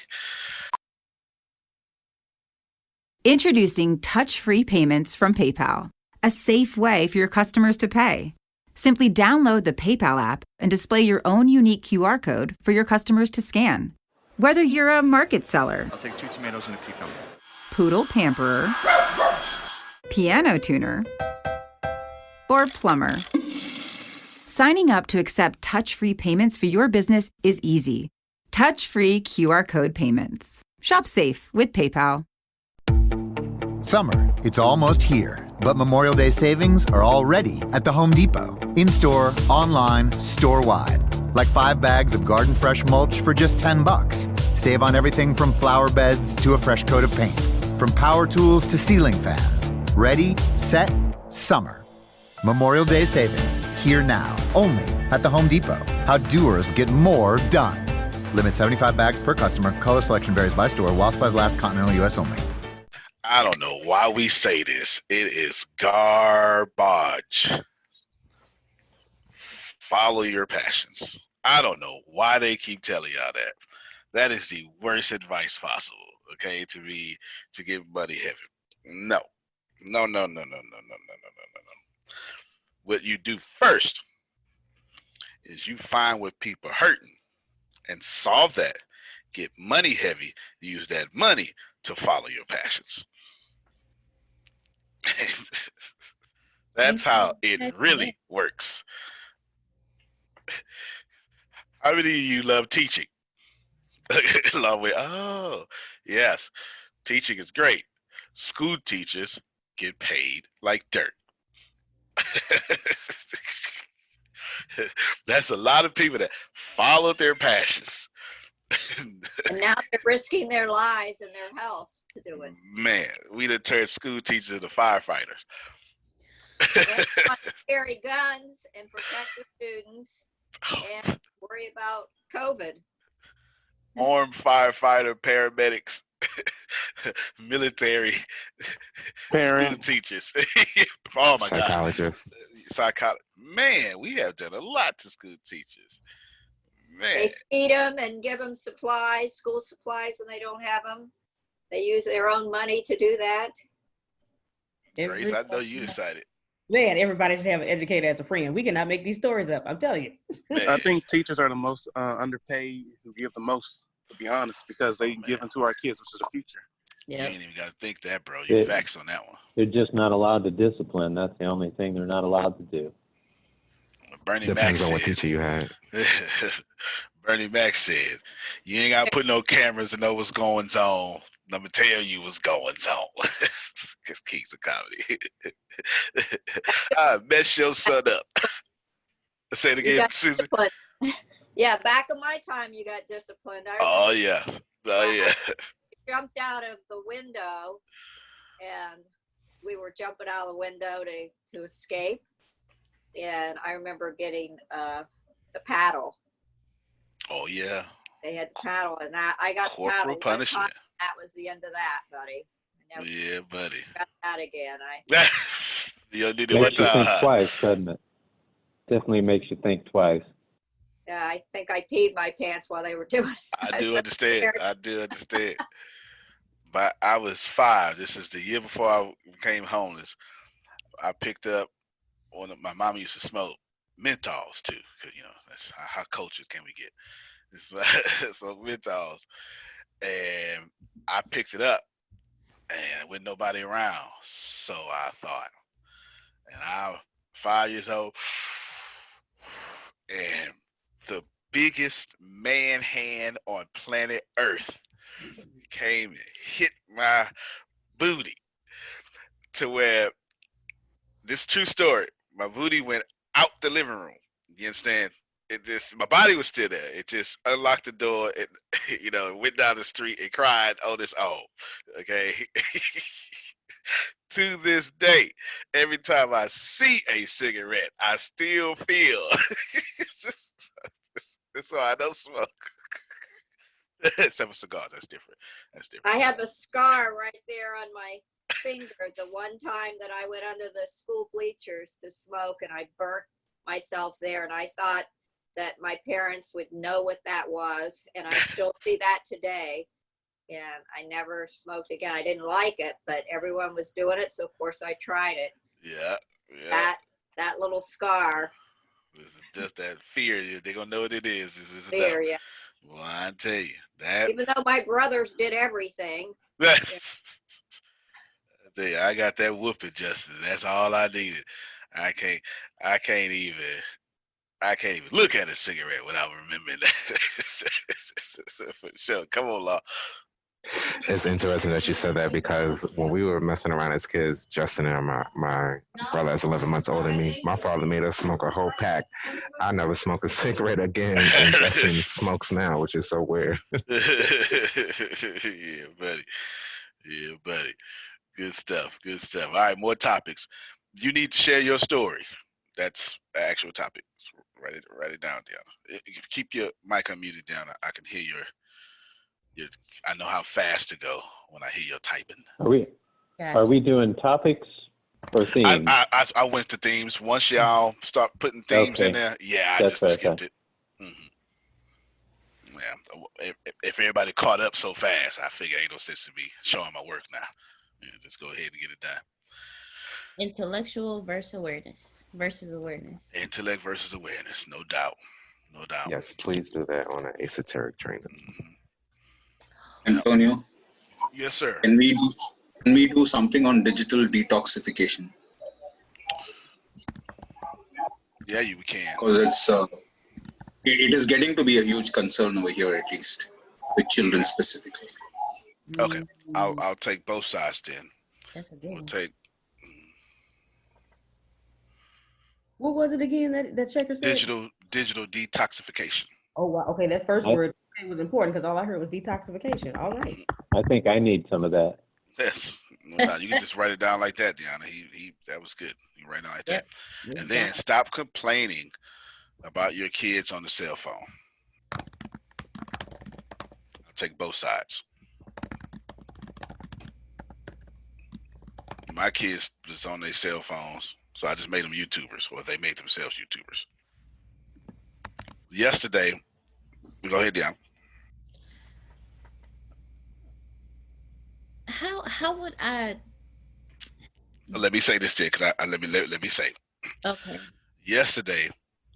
Introducing touch-free payments from PayPal, a safe way for your customers to pay. Simply download the PayPal app and display your own unique QR code for your customers to scan. Whether you're a market seller, I'll take 2 tomatoes and a cucumber. poodle pamperer, piano tuner, or plumber, signing up to accept touch-free payments for your business is easy. Touch-free QR code payments. Shop safe with PayPal. Summer, it's almost here, but Memorial Day savings are already at the Home Depot. In-store, online, store-wide. Like 5 bags of Garden Fresh mulch for just $10. Save on everything from flower beds to a fresh coat of paint. From power tools to ceiling fans. Ready, set, summer. Memorial Day savings, here now, only at the Home Depot. How doers get more done. Limit 75 bags per customer. Color selection varies by store. While supplies last, continental U.S. only. I don't know why we say this. It is garbage. Follow your passions. I don't know why they keep telling y'all that. That is the worst advice possible, okay, to give money heaven. No. No. What you do first is you find what people are hurting and solve that. Get money heavy. Use that money to follow your passions. That's how it really works. How many of you love teaching? Oh, yes. Teaching is great. School teachers get paid like dirt. That's a lot of people that follow their passions. And now they're risking their lives and their health to do it. Man, we done turned school teachers into firefighters. They want to carry guns and protect the students and worry about COVID. Armed firefighter, paramedics, military, parents, school teachers. Oh my Psychologists. God. Man, we have done a lot to school teachers. Man. They feed them and give them supplies, school supplies when they don't have them. They use their own money to do that. Grace, I know you excited. Man, everybody should have an educator as a friend. We cannot make these stories up. I'm telling you. I think teachers are the most underpaid, who give the most, to be honest, because they give into our kids, which is the future. Yeah, you ain't even got to think that, bro. You facts on that one. They're just not allowed to discipline. That's the only thing they're not allowed to do. Bernie Depends Mac on what said, teacher you had. Bernie Mac said, you ain't got to put no cameras to know what's going on. I'm going to tell you what's going on. Because King's of Comedy. I mess your son up. Say it again, Susan. Yeah, back in my time, you got disciplined. Oh, yeah. Oh, yeah. Jumped out of the window, and we were jumping out of the window to escape. And I remember getting the paddle. Oh, yeah. They had the paddle, and that I got the paddle. Punishment. That was the end of that, buddy. Yeah, buddy. Got that again. You did it Makes one you time. think twice, doesn't it? Definitely makes you think twice. Yeah, I think I peed my pants while they were doing it. I do understand. but I was 5. This is the year before I became homeless. I picked up my mom used to smoke menthols too, cause that's how cultured can we get. So menthols, and I picked it up, and with nobody around, so I thought, and I'm 5 years old, and the biggest man hand on planet Earth came and hit my booty to where this true story. My booty went out the living room. You understand? It just my body was still there. It just unlocked the door. It went down the street and cried on its own. Okay. To this day, every time I see a cigarette, I still feel. So I don't smoke. Except for cigars, that's different. That's different. I have a scar right there on my finger. The one time that I went under the school bleachers to smoke and I burnt myself there, and I thought that my parents would know what that was, and I still see that today. And I never smoked again. I didn't like it, but everyone was doing it, so of course I tried it. Yeah. That little scar. This is just that fear. They're gonna know what it is. This is Fear, yeah. Well, I tell you that. Even though my brothers did everything. I tell you, I got that whooping, Justin. That's all I needed. I can't even look at a cigarette without remembering that. For sure. Come on, Law. It's interesting that you said that because when we were messing around as kids, Justin and my brother is 11 months older than me, my father made us smoke a whole pack. I never smoke a cigarette again, and Justin smokes now, which is so weird. Yeah, buddy. Yeah, buddy. Good stuff. Good stuff. All right, more topics. You need to share your story. That's the actual topic. Write it down, Deanna. Keep your mic unmuted, Deanna. I can hear your I know how fast to go when I hear your typing. Are we doing topics or themes? I went to themes. Once y'all start putting themes in there, I That's just skipped it. Yeah, if everybody caught up so fast, I figure ain't no sense to me showing my work now. Yeah, just go ahead and get it done. Intellectual versus awareness. Intellect versus awareness, no doubt. No doubt. Yes, please do that on an esoteric training. Antonio? Yes, sir. Can we do something on digital detoxification? Yeah, you can. Because it is getting to be a huge concern over here, at least with children specifically. Okay, I'll take both sides then. That's a good one. We'll take. What was it again that Checker said? Digital detoxification. Oh, wow. Okay, that first word was important because all I heard was detoxification. All right. I think I need some of that. Yes, no doubt. You can just write it down like that, Deanna. He that was good. You write it down like that, and then stop complaining about your kids on the cell phone. I'll take both sides. My kids was on their cell phones, so I just made them YouTubers, or they made themselves YouTubers. Yesterday, we go ahead, Deanna. How would I? Let me say this, because let me say. Okay. Yesterday,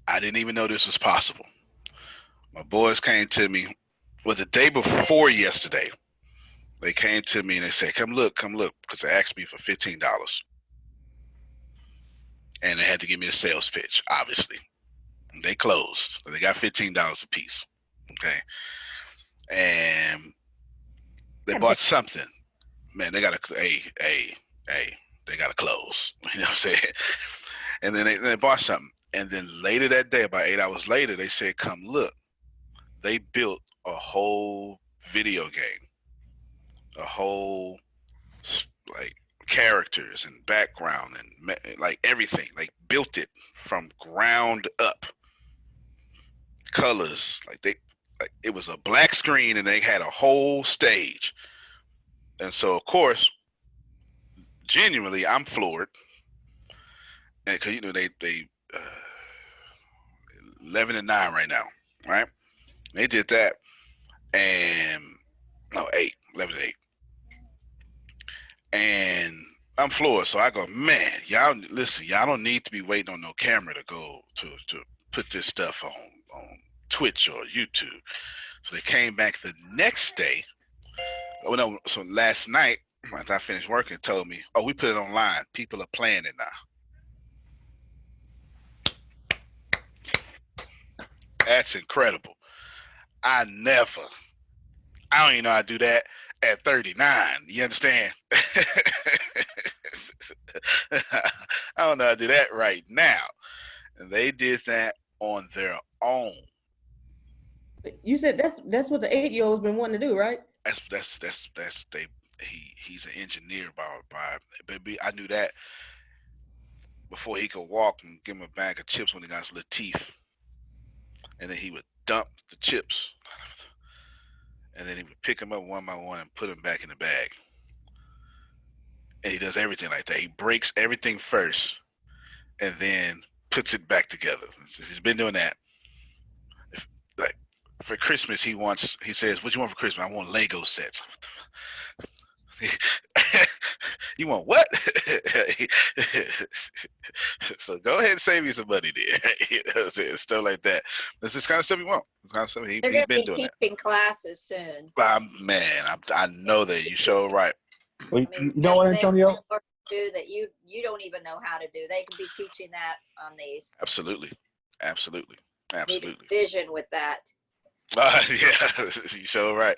I didn't even know this was possible. My boys came to me, the day before yesterday. They came to me and they said, come look, because they asked me for $15. And they had to give me a sales pitch, obviously. And they closed. So they got $15 a piece. Okay. And they bought something. Man, they got to, they got to close. You know what I'm saying? And then they bought something. And then later that day, about 8 hours later, they said, come look. They built a whole video game. A whole, like, characters and background and like everything. Like, built it from ground up. Colors. It was a black screen and they had a whole stage. And so, of course, genuinely, I'm floored. And because, they 11 and 9 right now, right? They did that. And, no, 8, 11 and 8. And I'm floored. So I go, man, y'all listen, y'all don't need to be waiting on no camera to go to put this stuff on Twitch or YouTube. So they came back the next day. Oh no, so last night after I finished working, told me, oh, we put it online. People are playing it now. That's incredible. I don't even know how to do that at 39. You understand? I don't know how to do that right now. And they did that on their own. You said that's what the 8-year-old's been wanting to do, right? He's an engineer baby. I knew that before he could walk, and give him a bag of chips when he got his little teeth. And then he would dump the chips. And then he would pick them up one by one and put them back in the bag. And he does everything like that. He breaks everything first and then puts it back together. He's been doing that. Like for Christmas, he says, what you want for Christmas? I want Lego sets. You want what? So go ahead and save me some money there. You know what I'm saying? Stuff like that. That's just kind of stuff you want. It's kind of stuff he's been doing that. Teaching classes soon. I know that. You sure right. Well, you know what, Antonio? Do that you don't even know how to do. They can be teaching that on these. Absolutely. Need a vision with that. Yeah, you sure right.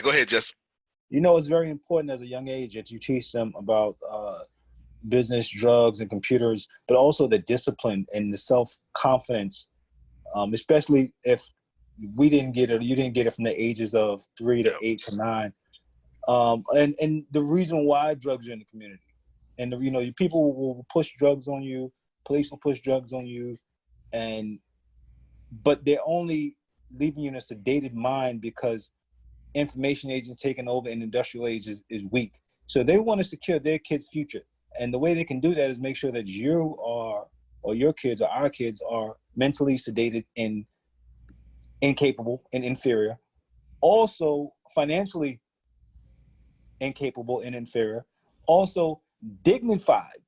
Go ahead, Jess. You know, it's very important as a young age that you teach them about business, drugs, and computers, but also the discipline and the self-confidence, especially if we didn't get it, you didn't get it from the ages of 3 to 8 to 9. And the reason why drugs are in the community. And, people will push drugs on you, police will push drugs on you, but they're only leaving you in a sedated mind because information age is taking over and industrial age is weak. So they want to secure their kids' future. And the way they can do that is make sure that you are, or your kids or our kids are mentally sedated and incapable and inferior. Also financially incapable and inferior. Also dignified.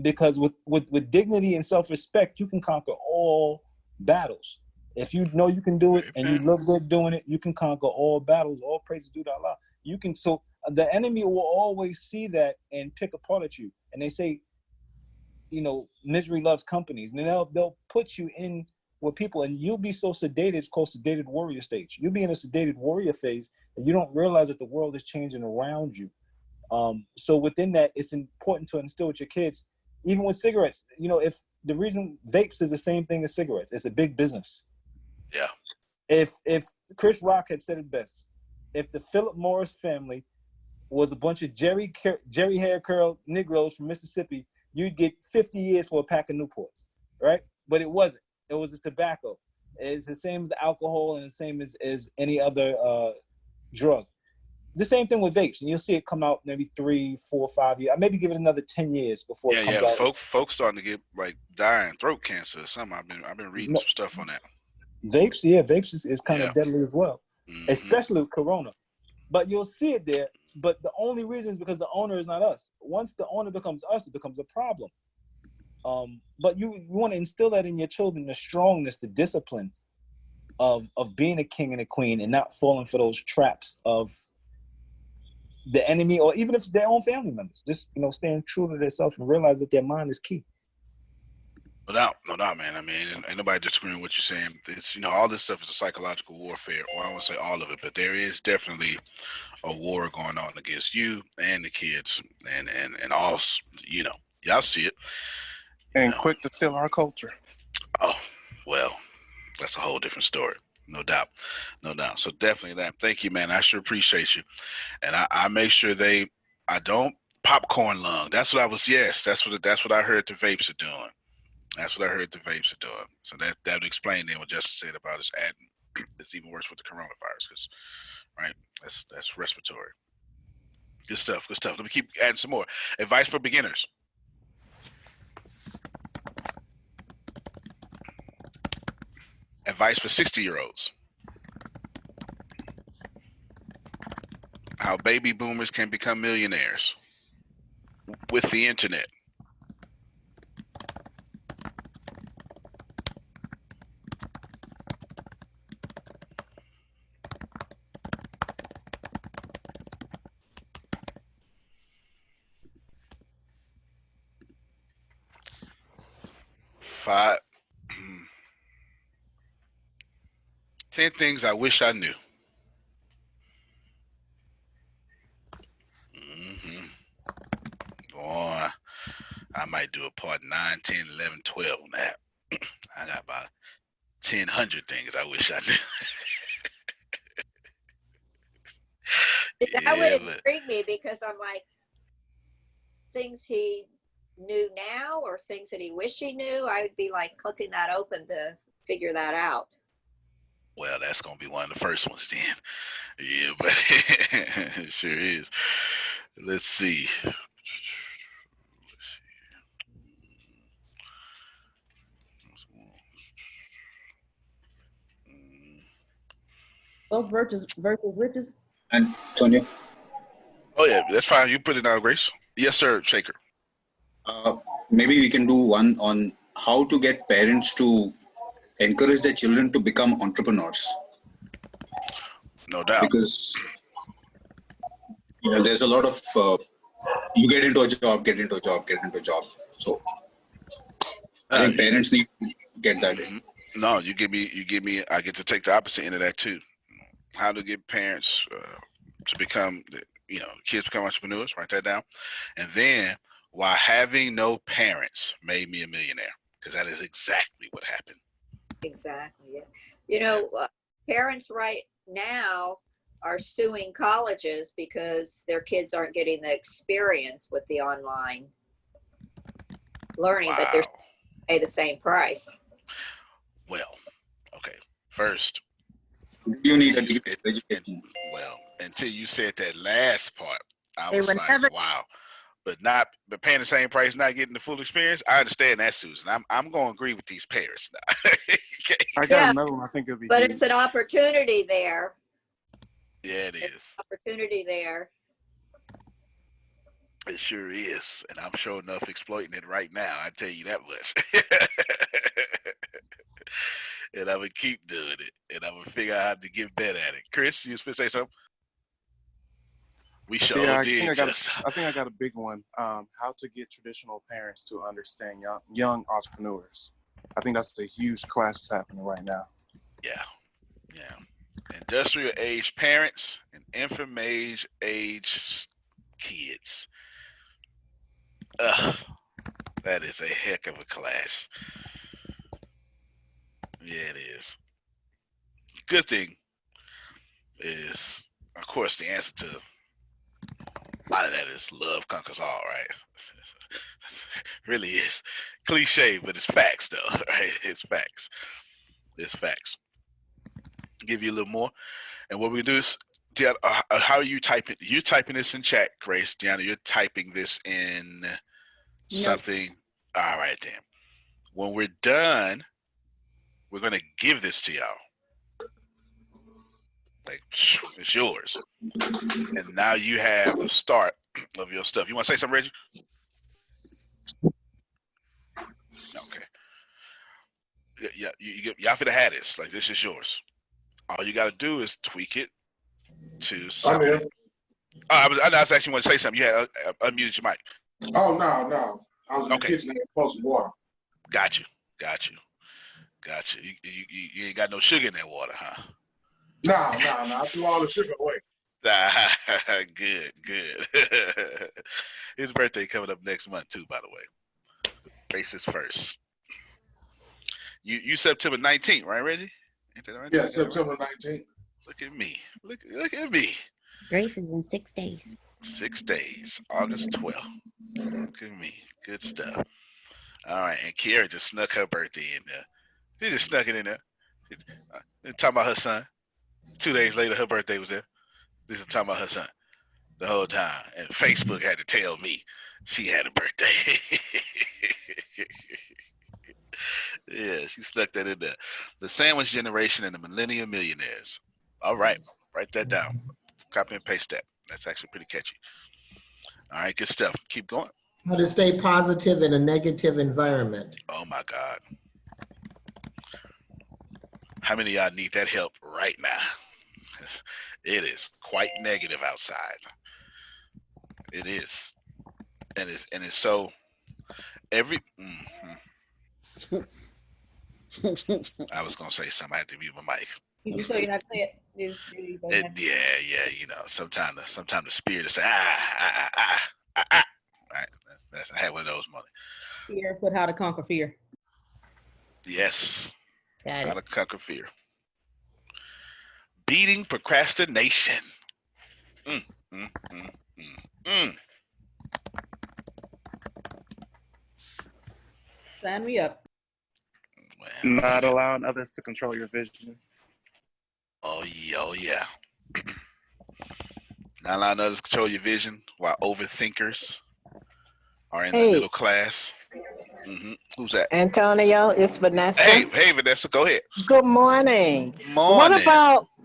Because with dignity and self-respect, you can conquer all battles. If you know you can do it and you look good doing it, you can conquer all battles. All praise to Allah. So the enemy will always see that and pick apart at you. And they say, misery loves companies. And they'll put you in with people, and you'll be so sedated. It's called sedated warrior stage. You'll be in a sedated warrior phase, and you don't realize that the world is changing around you. So within that, it's important to instill with your kids, even with cigarettes. If the reason vapes is the same thing as cigarettes, it's a big business. Yeah. If Chris Rock had said it best, if the Philip Morris family was a bunch of Jerry hair curl Negroes from Mississippi, you'd get 50 years for a pack of Newports, right? But it wasn't. It was a tobacco. It's the same as alcohol and the same as any other drug. The same thing with vapes, and you'll see it come out maybe 3, 4, 5 years. Maybe give it another 10 years before it comes out. Folks starting to get dying throat cancer or something. I've been reading some stuff on that. Vapes is kind of deadly as well, especially with Corona. But you'll see it there. But the only reason is because the owner is not us. Once the owner becomes us, it becomes a problem. But you want to instill that in your children, the strongness, the discipline of being a king and a queen and not falling for those traps of the enemy, or even if it's their own family members. Just, staying true to themselves and realize that their mind is key. No doubt, man. I mean, ain't nobody disagreeing with what you're saying. It's, all this stuff is a psychological warfare. Well, I won't say all of it, but there is definitely a war going on against you and the kids, and all. Y'all see it. And quick to steal our culture. Oh, well, that's a whole different story. No doubt. So definitely that. Thank you, man. I sure appreciate you. And I make sure I don't popcorn lung. That's what I heard the vapes are doing. That's what I heard the vapes are doing. So that would explain then what Justin said about us adding. It's even worse with the coronavirus, because right, that's respiratory. Good stuff. Let me keep adding some more. Advice for beginners. Advice for 60-year-olds. how baby boomers can become millionaires with the internet. Five, 10 things I wish I knew. Boy, I might do a part 9, 10, 11, 12 on that. I got about 1,000 things I wish I knew. That would but intrigue me because I'm like, things he knew now or things that he wished he knew. I would be like clicking that open to figure that out. well, that's gonna be one of the first ones then. Yeah, but it sure is. Let's see. Those versus riches. Antonio, Oh yeah, that's fine. You put it down, Grace. Yes, sir, Shaker. maybe we can do one on how to get parents to encourage their children to become entrepreneurs. No doubt. Because there's a lot of you get into a job, get into a job, get into a job. So I think parents need to get that in. No, you give me. I get to take the opposite end of that too. How to get parents to become, kids become entrepreneurs. Write that down. And then, why having no parents made me a millionaire, because that is exactly what happened. Exactly. Yeah. Parents right now are suing colleges because their kids aren't getting the experience with the online learning, but they're pay the same price. Well, okay. First, you need a deep education. Well, until you said that last part, I They was were like, never- wow. But paying the same price, not getting the full experience. I understand that, Susan. I'm going to agree with these parents now. I got another one. I think it'll be. But it's an opportunity there. Yeah, it is. Opportunity there. It sure is, and I'm sure enough exploiting it right now. I tell you that much. And I'm gonna keep doing it, and I'm gonna figure out how to get better at it. Chris, you was supposed to say something? We sure Yeah, did. I think I got a big one. How to get traditional parents to understand young entrepreneurs. I think that's a huge clash that's happening right now. Yeah. Industrial age parents and information age kids. Ugh, that is a heck of a clash. Yeah, it is. Good thing is, of course, the answer to a lot of that is love conquers all, right? Really is cliche, but it's facts though, right? It's facts. Give you a little more, and what we do is, how are you typing? You're typing this in chat, Grace. Deanna, you're typing this in something. All right, then. When we're done, we're gonna give this to y'all. Like, it's yours. And now you have the start of your stuff. You want to say something, Reggie? Okay. Yeah, y'all finna have this. Like, this is yours. All you got to do is tweak it to something. I was actually want to say something. You had unmuted your mic. Oh, no. I was in the kitchen and poured some water. Got you. You ain't got no sugar in that water, huh? No. I threw all the sugar away. Good. His birthday coming up next month too, by the way. Races first. You September 19th, right, Reggie? Ain't that right? Yeah, September 19th. Look at me. Look at me. Grace is in 6 days. 6 days. August 12th. Look at me. Good stuff. All right, and Kiara just snuck her birthday in there. She just snuck it in there. Talking about her son. 2 days later, her birthday was there. This is talking about her son the whole time. And Facebook had to tell me she had a birthday. Yeah, she stuck that in there. The sandwich generation and the millennial millionaires. All right, write that down. Copy and paste that. That's actually pretty catchy. All right, good stuff. Keep going. How to stay positive in a negative environment. Oh my God. How many of y'all need that help right now? It is quite negative outside. It is. And it's so every I was gonna say something. I had to mute my mic. You so you're not saying it. Yeah. Sometimes the spirit will say All right, I had one of those moments. Fear, put how to conquer fear. Yes. Got How it. to conquer fear. Beating procrastination. Mm, mm, mm, mm, mm. Sign me up. Not allowing others to control your vision. Oh yeah. Not allowing others to control your vision while overthinkers are in the middle class. Who's that? Antonio, it's Vanessa. Hey, Vanessa, go ahead. Good morning. Morning.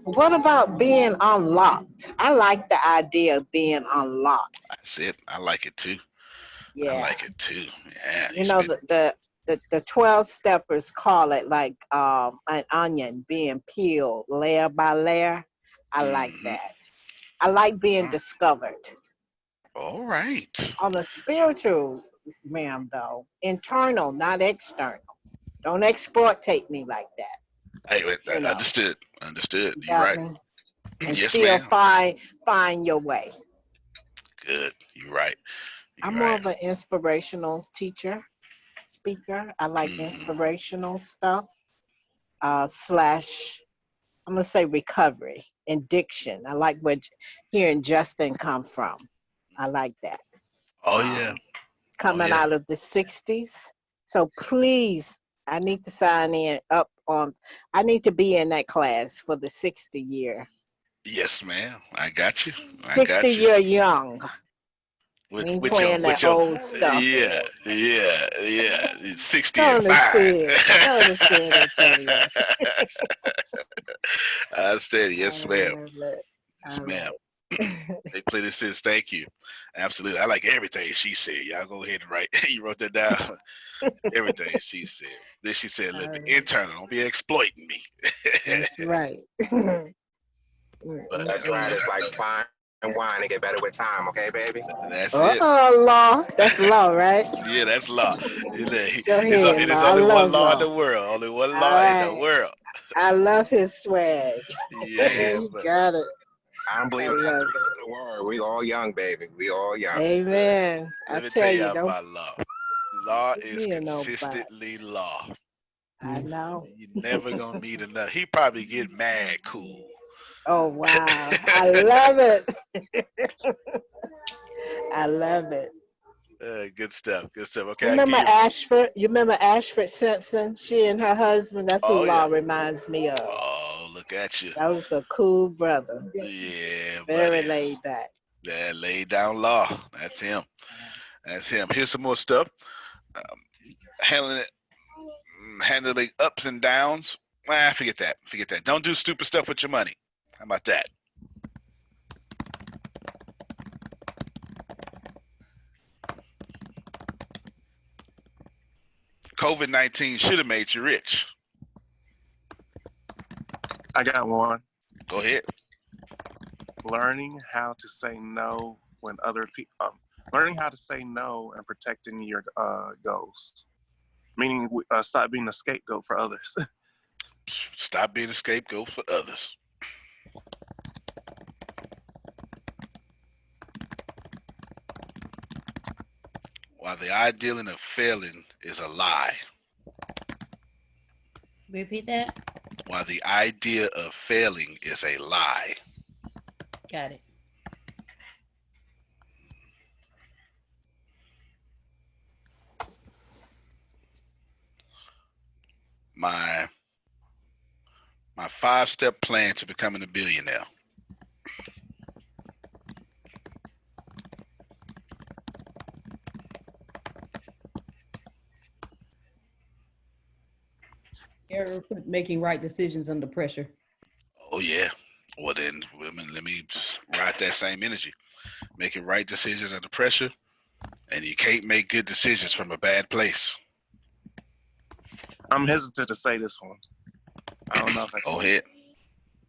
What about being unlocked? I like the idea of being unlocked. That's it. I like it too. Yeah. I like it too. Yeah. You know, the 12 steppers call it like an onion being peeled layer by layer. I like that. I like being discovered. All right. On a spiritual realm, though, internal, not external. Don't exploitate me like that. Hey, understood. You You're right. me? And Yes, still ma'am. find your way. Good. You're right. I'm more of an inspirational teacher, speaker. I like inspirational stuff. Slash, I'm gonna say recovery and diction. I like where hearing Justin come from. I like that. Oh yeah. Coming out of the 60s. So please, I need to sign up on. I need to be in that class for the 60 year. Yes, ma'am. I got you. 60 year young. With playing that old stuff. Yeah. 60 Don't and 5. understand, Antonio. I said, yes, ma'am. Yes, ma'am. They play this says thank you. Absolutely. I like everything she said. Y'all go ahead and write. You wrote that down. Everything she said. Then she said, let me internal. Don't be exploiting me. That's right. That's right. It's like fine wine and get better with time, okay, baby? That's it. Oh, law. That's law, right? Yeah, that's law. It is I only one love law law. in the world. Only one All law in the right. world. I love his swag. Yeah, You got it. I don't believe in the word. We all young, baby. We all young. Amen. Let me tell you about law. Law is me no consistently law. I know. You're never gonna meet enough. He probably get mad cool. Oh wow. I love it. I love it. Good stuff. Okay. You remember Ashford Simpson? She and her husband. That's who Law reminds me of. Oh, look at you. That was a cool brother. Yeah, Very buddy. laid back. Yeah, laid down law. That's him. Here's some more stuff. Handling ups and downs. Forget that. Don't do stupid stuff with your money. How about that? COVID-19 should have made you rich. I got one. Go ahead. Learning how to say no when other people, learning how to say no and protecting your goals. Meaning, stop being a scapegoat for others. Stop being a scapegoat for others. While the ideal of failing is a lie. Repeat that. While the idea of failing is a lie. Got it. My 5-step plan to becoming a billionaire. Making right decisions under pressure. Oh yeah. Well, then, women, let me just ride that same energy. Making right decisions under pressure, and you can't make good decisions from a bad place. I'm hesitant to say this one. I don't know if I Go should. ahead.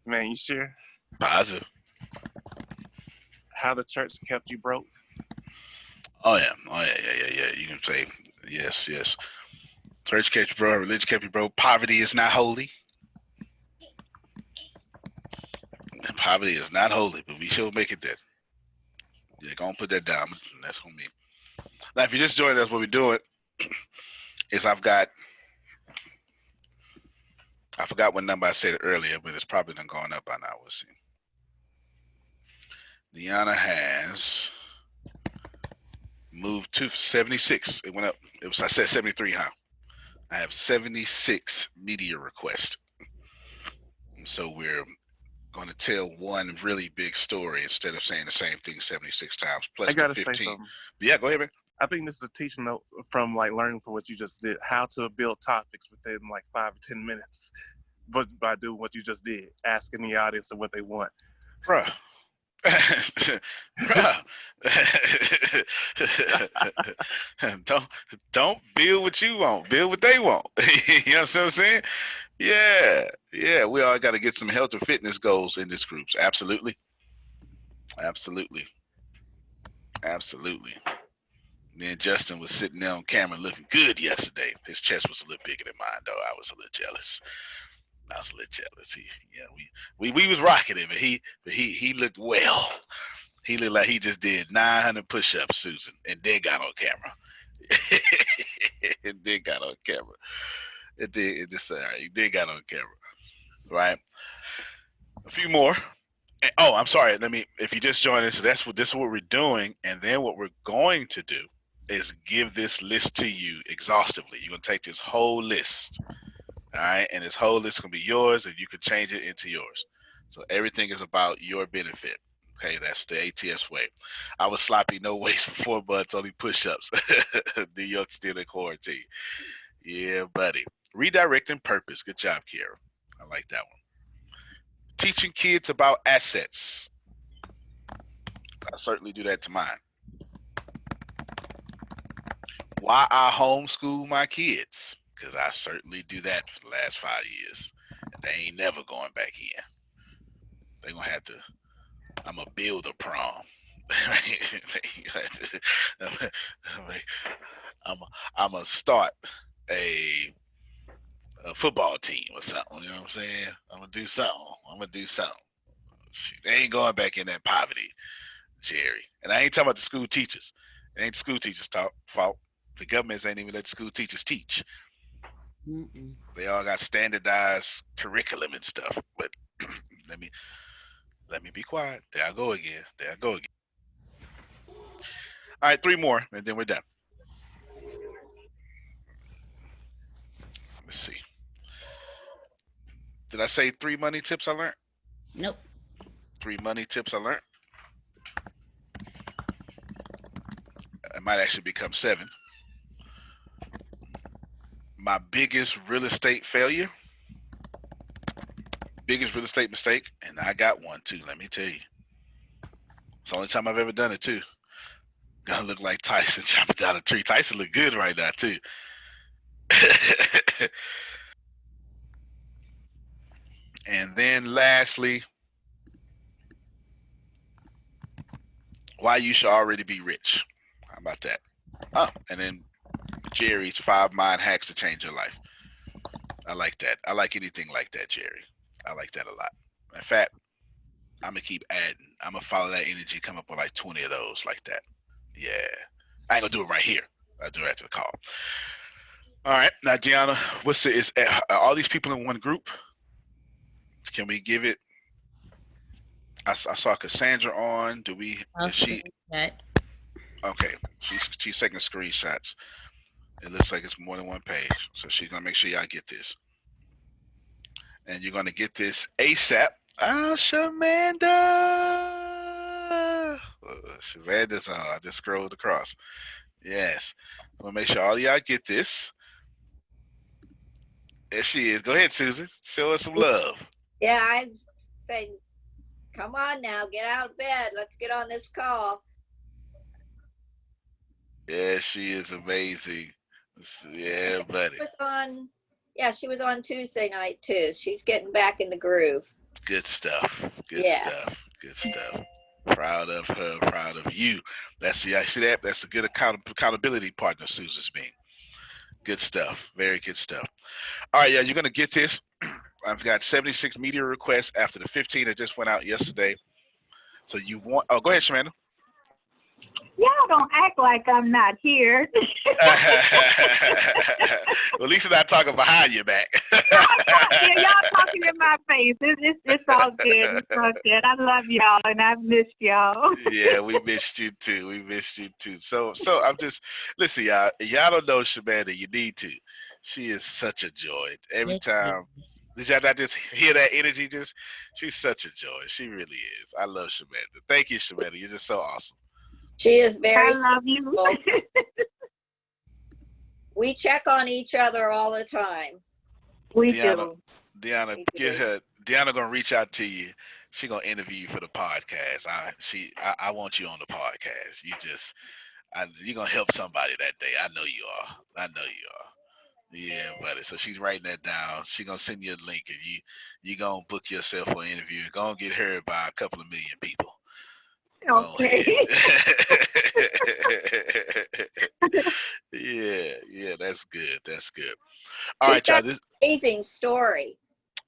Man, you sure? Positive. How the church kept you broke? Oh yeah. You can say yes. Church kept you broke. Religion kept you broke. Poverty is not holy. Poverty is not holy, but we shall make it there. Yeah, go and put that down. That's on me. Now, if you just joined us, what we're doing is I forgot what number I said earlier, but it's probably done gone up by now. We'll see. Deanna has moved to 76. It went up. I said 73, huh? I have 76 media requests. So we're going to tell one really big story instead of saying the same thing 76 times. Plus I gotta the 15. say something. Yeah, go ahead, man. I think this is a teaching note from like learning from what you just did, how to build topics within like 5 to 10 minutes, but by doing what you just did, asking the audience what they want. Bruh. don't build what you want, build what they want. You know what I'm saying? Yeah, we all got to get some health or fitness goals in this group. Absolutely. Then Justin was sitting there on camera looking good yesterday. His chest was a little bigger than mine, though. I was a little jealous. We was rocking him, but he looked well. He looked like he just did 900 push-ups, Susan, and then got on camera. It did got on camera. It did got on camera. Right? A few more. And, I'm sorry. If you just joined us, this is what we're doing, and then what we're going to do is give this list to you exhaustively. You're gonna take this whole list. All right, and this whole list is gonna be yours, and you can change it into yours. So everything is about your benefit. Okay, that's the ATS way. I was sloppy, no weights for 4 months, only push-ups. New York still in quarantine. Yeah, buddy. Redirecting purpose. Good job, Kiara. I like that one. Teaching kids about assets. I certainly do that to mine. Why I homeschool my kids? Because I certainly do that for the last 5 years. And they ain't never going back in. They're going to have to, I'm going to build a prom. I'm going to start a football team or something. You know what I'm saying? I'm going to do something. Shoot, they ain't going back in that poverty, Jerry. And I ain't talking about the school teachers. It ain't the school teachers' fault. The governments ain't even let the school teachers teach. They all got standardized curriculum and stuff. But let me be quiet. There I go again. All right, 3 more, and then we're done. Let's see. Did I say 3 money tips I learned? Nope. 3 money tips I learned. It might actually become 7. My biggest real estate failure, biggest real estate mistake, and I got one too, let me tell you. It's the only time I've ever done it too. Gonna look like Tyson chopping down a tree. Tyson look good right now too. And then lastly, why you should already be rich. How about that? And then Jerry's 5 mind hacks to change your life. I like that. I like anything like that, Jerry. I like that a lot. In fact, I'm gonna keep adding. I'm gonna follow that energy, come up with like 20 of those like that. Yeah. I ain't gonna do it right here. I'll do it after the call. All right. Now, Gianna, are all these people in one group? Can we give it? I saw Cassandra on. Is she? Okay. She's taking screenshots. It looks like it's more than one page. So she's gonna make sure y'all get this. And you're gonna get this ASAP. Shamanda. Shamanda's on. I just scrolled across. Yes. I'm gonna make sure all y'all get this. There she is. Go ahead, Susan. Show us some love. Yeah, I'm saying Come on now, get out of bed. Let's get on this call. Yeah, she is amazing. Yeah, buddy. She was on Tuesday night too. She's getting back in the groove. Good stuff. Good Yeah. stuff. Good stuff. Proud of her. Proud of you. That's a good accountability partner Susan's being. Good stuff. Very good stuff. All right, yeah, you're gonna get this. I've got 76 media requests after the 15 that just went out yesterday. So you want? Oh, go ahead, Shamanda. Y'all don't act like I'm not here. Well, at least I'm not talking behind your back. Yeah, y'all talking in my face. It's all good. It's all good. I love y'all, and I've missed y'all. Yeah, we missed you too. We missed you too. So I'm just listen, y'all. Y'all don't know Shamanda. You need to. She is such a joy. Every time. Did y'all not just hear that energy? She's such a joy. She really is. I love Shamanda. Thank you, Shamanda. You're just so awesome. She is very. I love you. We check on each other all the time. We do. Deanna, get her. Deanna gonna reach out to you. She gonna interview you for the podcast. I want you on the podcast. You're gonna help somebody that day. I know you are. I know you are. Yeah, buddy. So she's writing that down. She gonna send you a link, and you gonna book yourself for an interview. Gonna get heard by a couple of million people. Okay. Yeah, that's good. That's good. All right, y'all. This amazing story.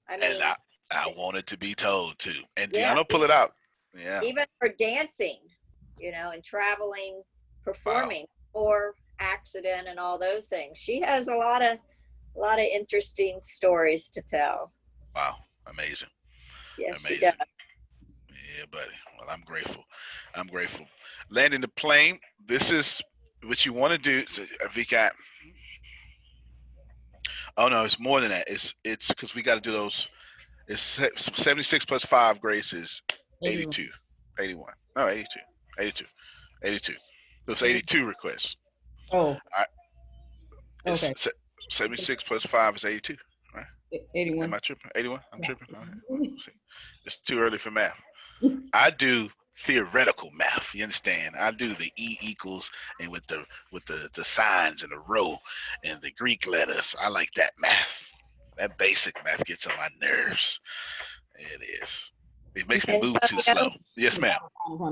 I mean, and I want it to be told too. And yeah, Deanna, pull it out. Yeah. Even for dancing, and traveling, performing, or accident and all those things. She has a lot of interesting stories to tell. Wow, amazing. Yes, amazing. She does. Yeah, buddy. Well, I'm grateful. Landing the plane. This is what you want to do. We got. Oh no, it's more than that. It's because we got to do those. It's 76 plus 5, Grace, is 82. 81. No, 82. 82. Those 82 requests. Oh. All right. Okay. 76 plus 5 is 82, right? 81. Am I tripping? 81? I'm tripping. Okay. It's too early for math. I do theoretical math. You understand? I do the E equals and with the signs and the row and the Greek letters. I like that math. That basic math gets on my nerves. It is. It makes me move too slow. Yes, ma'am.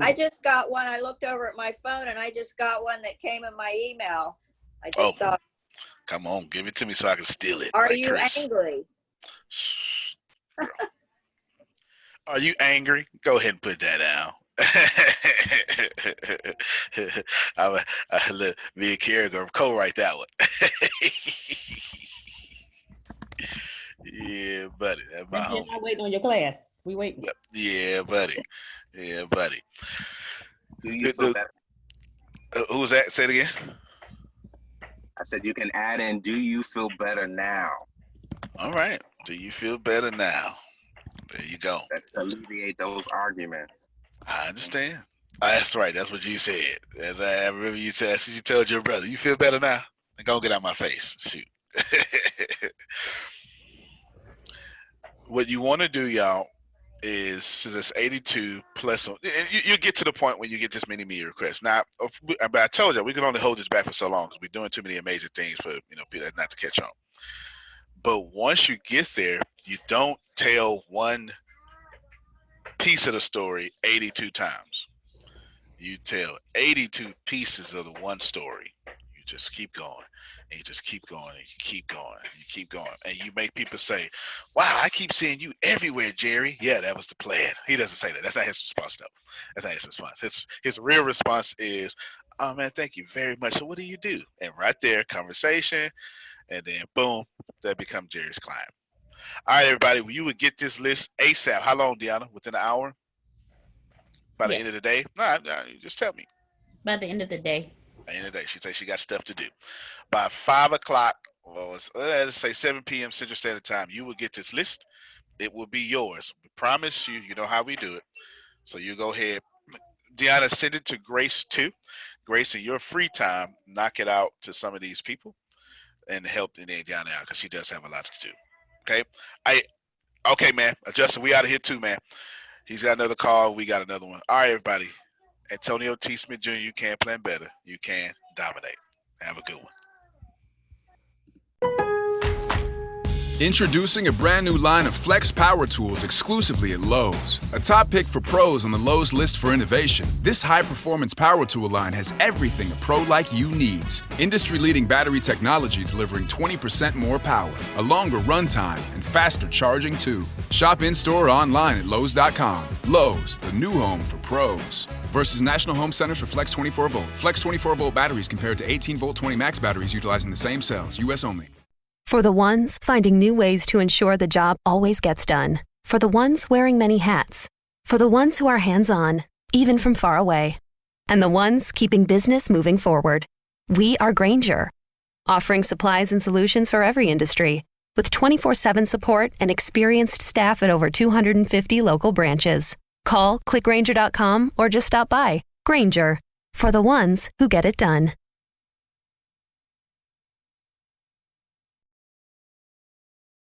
I just got one. I looked over at my phone and I just got one that came in my email. I just thought. Come on, give it to me so I can steal it. Are you angry? Are you angry? Go ahead and put that down. Me and Kara gonna co-write that one. Yeah, buddy. That's my homie. I'm waiting on your class. We waiting. Yeah, buddy. Yeah, buddy. Do you feel better? Who was that? Say it again. I said you can add in, do you feel better now? All right. Do you feel better now? There you go. That's to alleviate those arguments. I understand. That's right. That's what you said. As I remember you said, you told your brother, you feel better now? Go get out my face. Shoot. What you want to do, y'all, is since it's 82 plus, you get to the point when you get this many media requests. Now, but I told you we can only hold this back for so long because we're doing too many amazing things for people not to catch on. But once you get there, you don't tell one piece of the story 82 times. You tell 82 pieces of the one story. You just keep going. And you just keep going and you keep going and you keep going. And you make people say, wow, I keep seeing you everywhere, Jerry. Yeah, that was the plan. He doesn't say that. That's not his response, though. That's not his response. His real response is, oh, man, thank you very much. So what do you do? And right there, conversation. And then, boom, that becomes Jerry's client. All right, everybody, you would get this list ASAP. How long, Deanna? Within an hour? By the end of the day? No, you just tell me. By the end of the day. By the end of the day. She says she got stuff to do. By 5 o'clock, or let's say 7 p.m. Central Standard Time, you will get this list. It will be yours. We promise you, you know how we do it. So you go ahead. Deanna, send it to Grace too. Grace, in your free time, knock it out to some of these people and help Deanna out because she does have a lot to do. Okay? Okay, man. Justin, we out of here too, man. He's got another call. We got another one. All right, everybody. Antonio T. Smith Jr., you can plan better. You can dominate. Have a good one. Introducing a brand new line of Flex power tools exclusively at Lowe's. A top pick for pros on the Lowe's list for innovation, this high-performance power tool line has everything a pro like you needs. Industry-leading battery technology delivering 20% more power, a longer runtime, and faster charging too. Shop in-store or online at Lowe's.com. Lowe's, the new home for pros. Versus National Home Centers for Flex 24-volt. Flex 24-volt batteries compared to 18-volt 20 max batteries utilizing the same cells. U.S. only. For the ones finding new ways to ensure the job always gets done. For the ones wearing many hats. For the ones who are hands-on, even from far away. And the ones keeping business moving forward. We are Grainger, offering supplies and solutions for every industry, with 24/7 support and experienced staff at over 250 local branches. Call, click Grainger.com, or just stop by. Grainger, for the ones who get it done.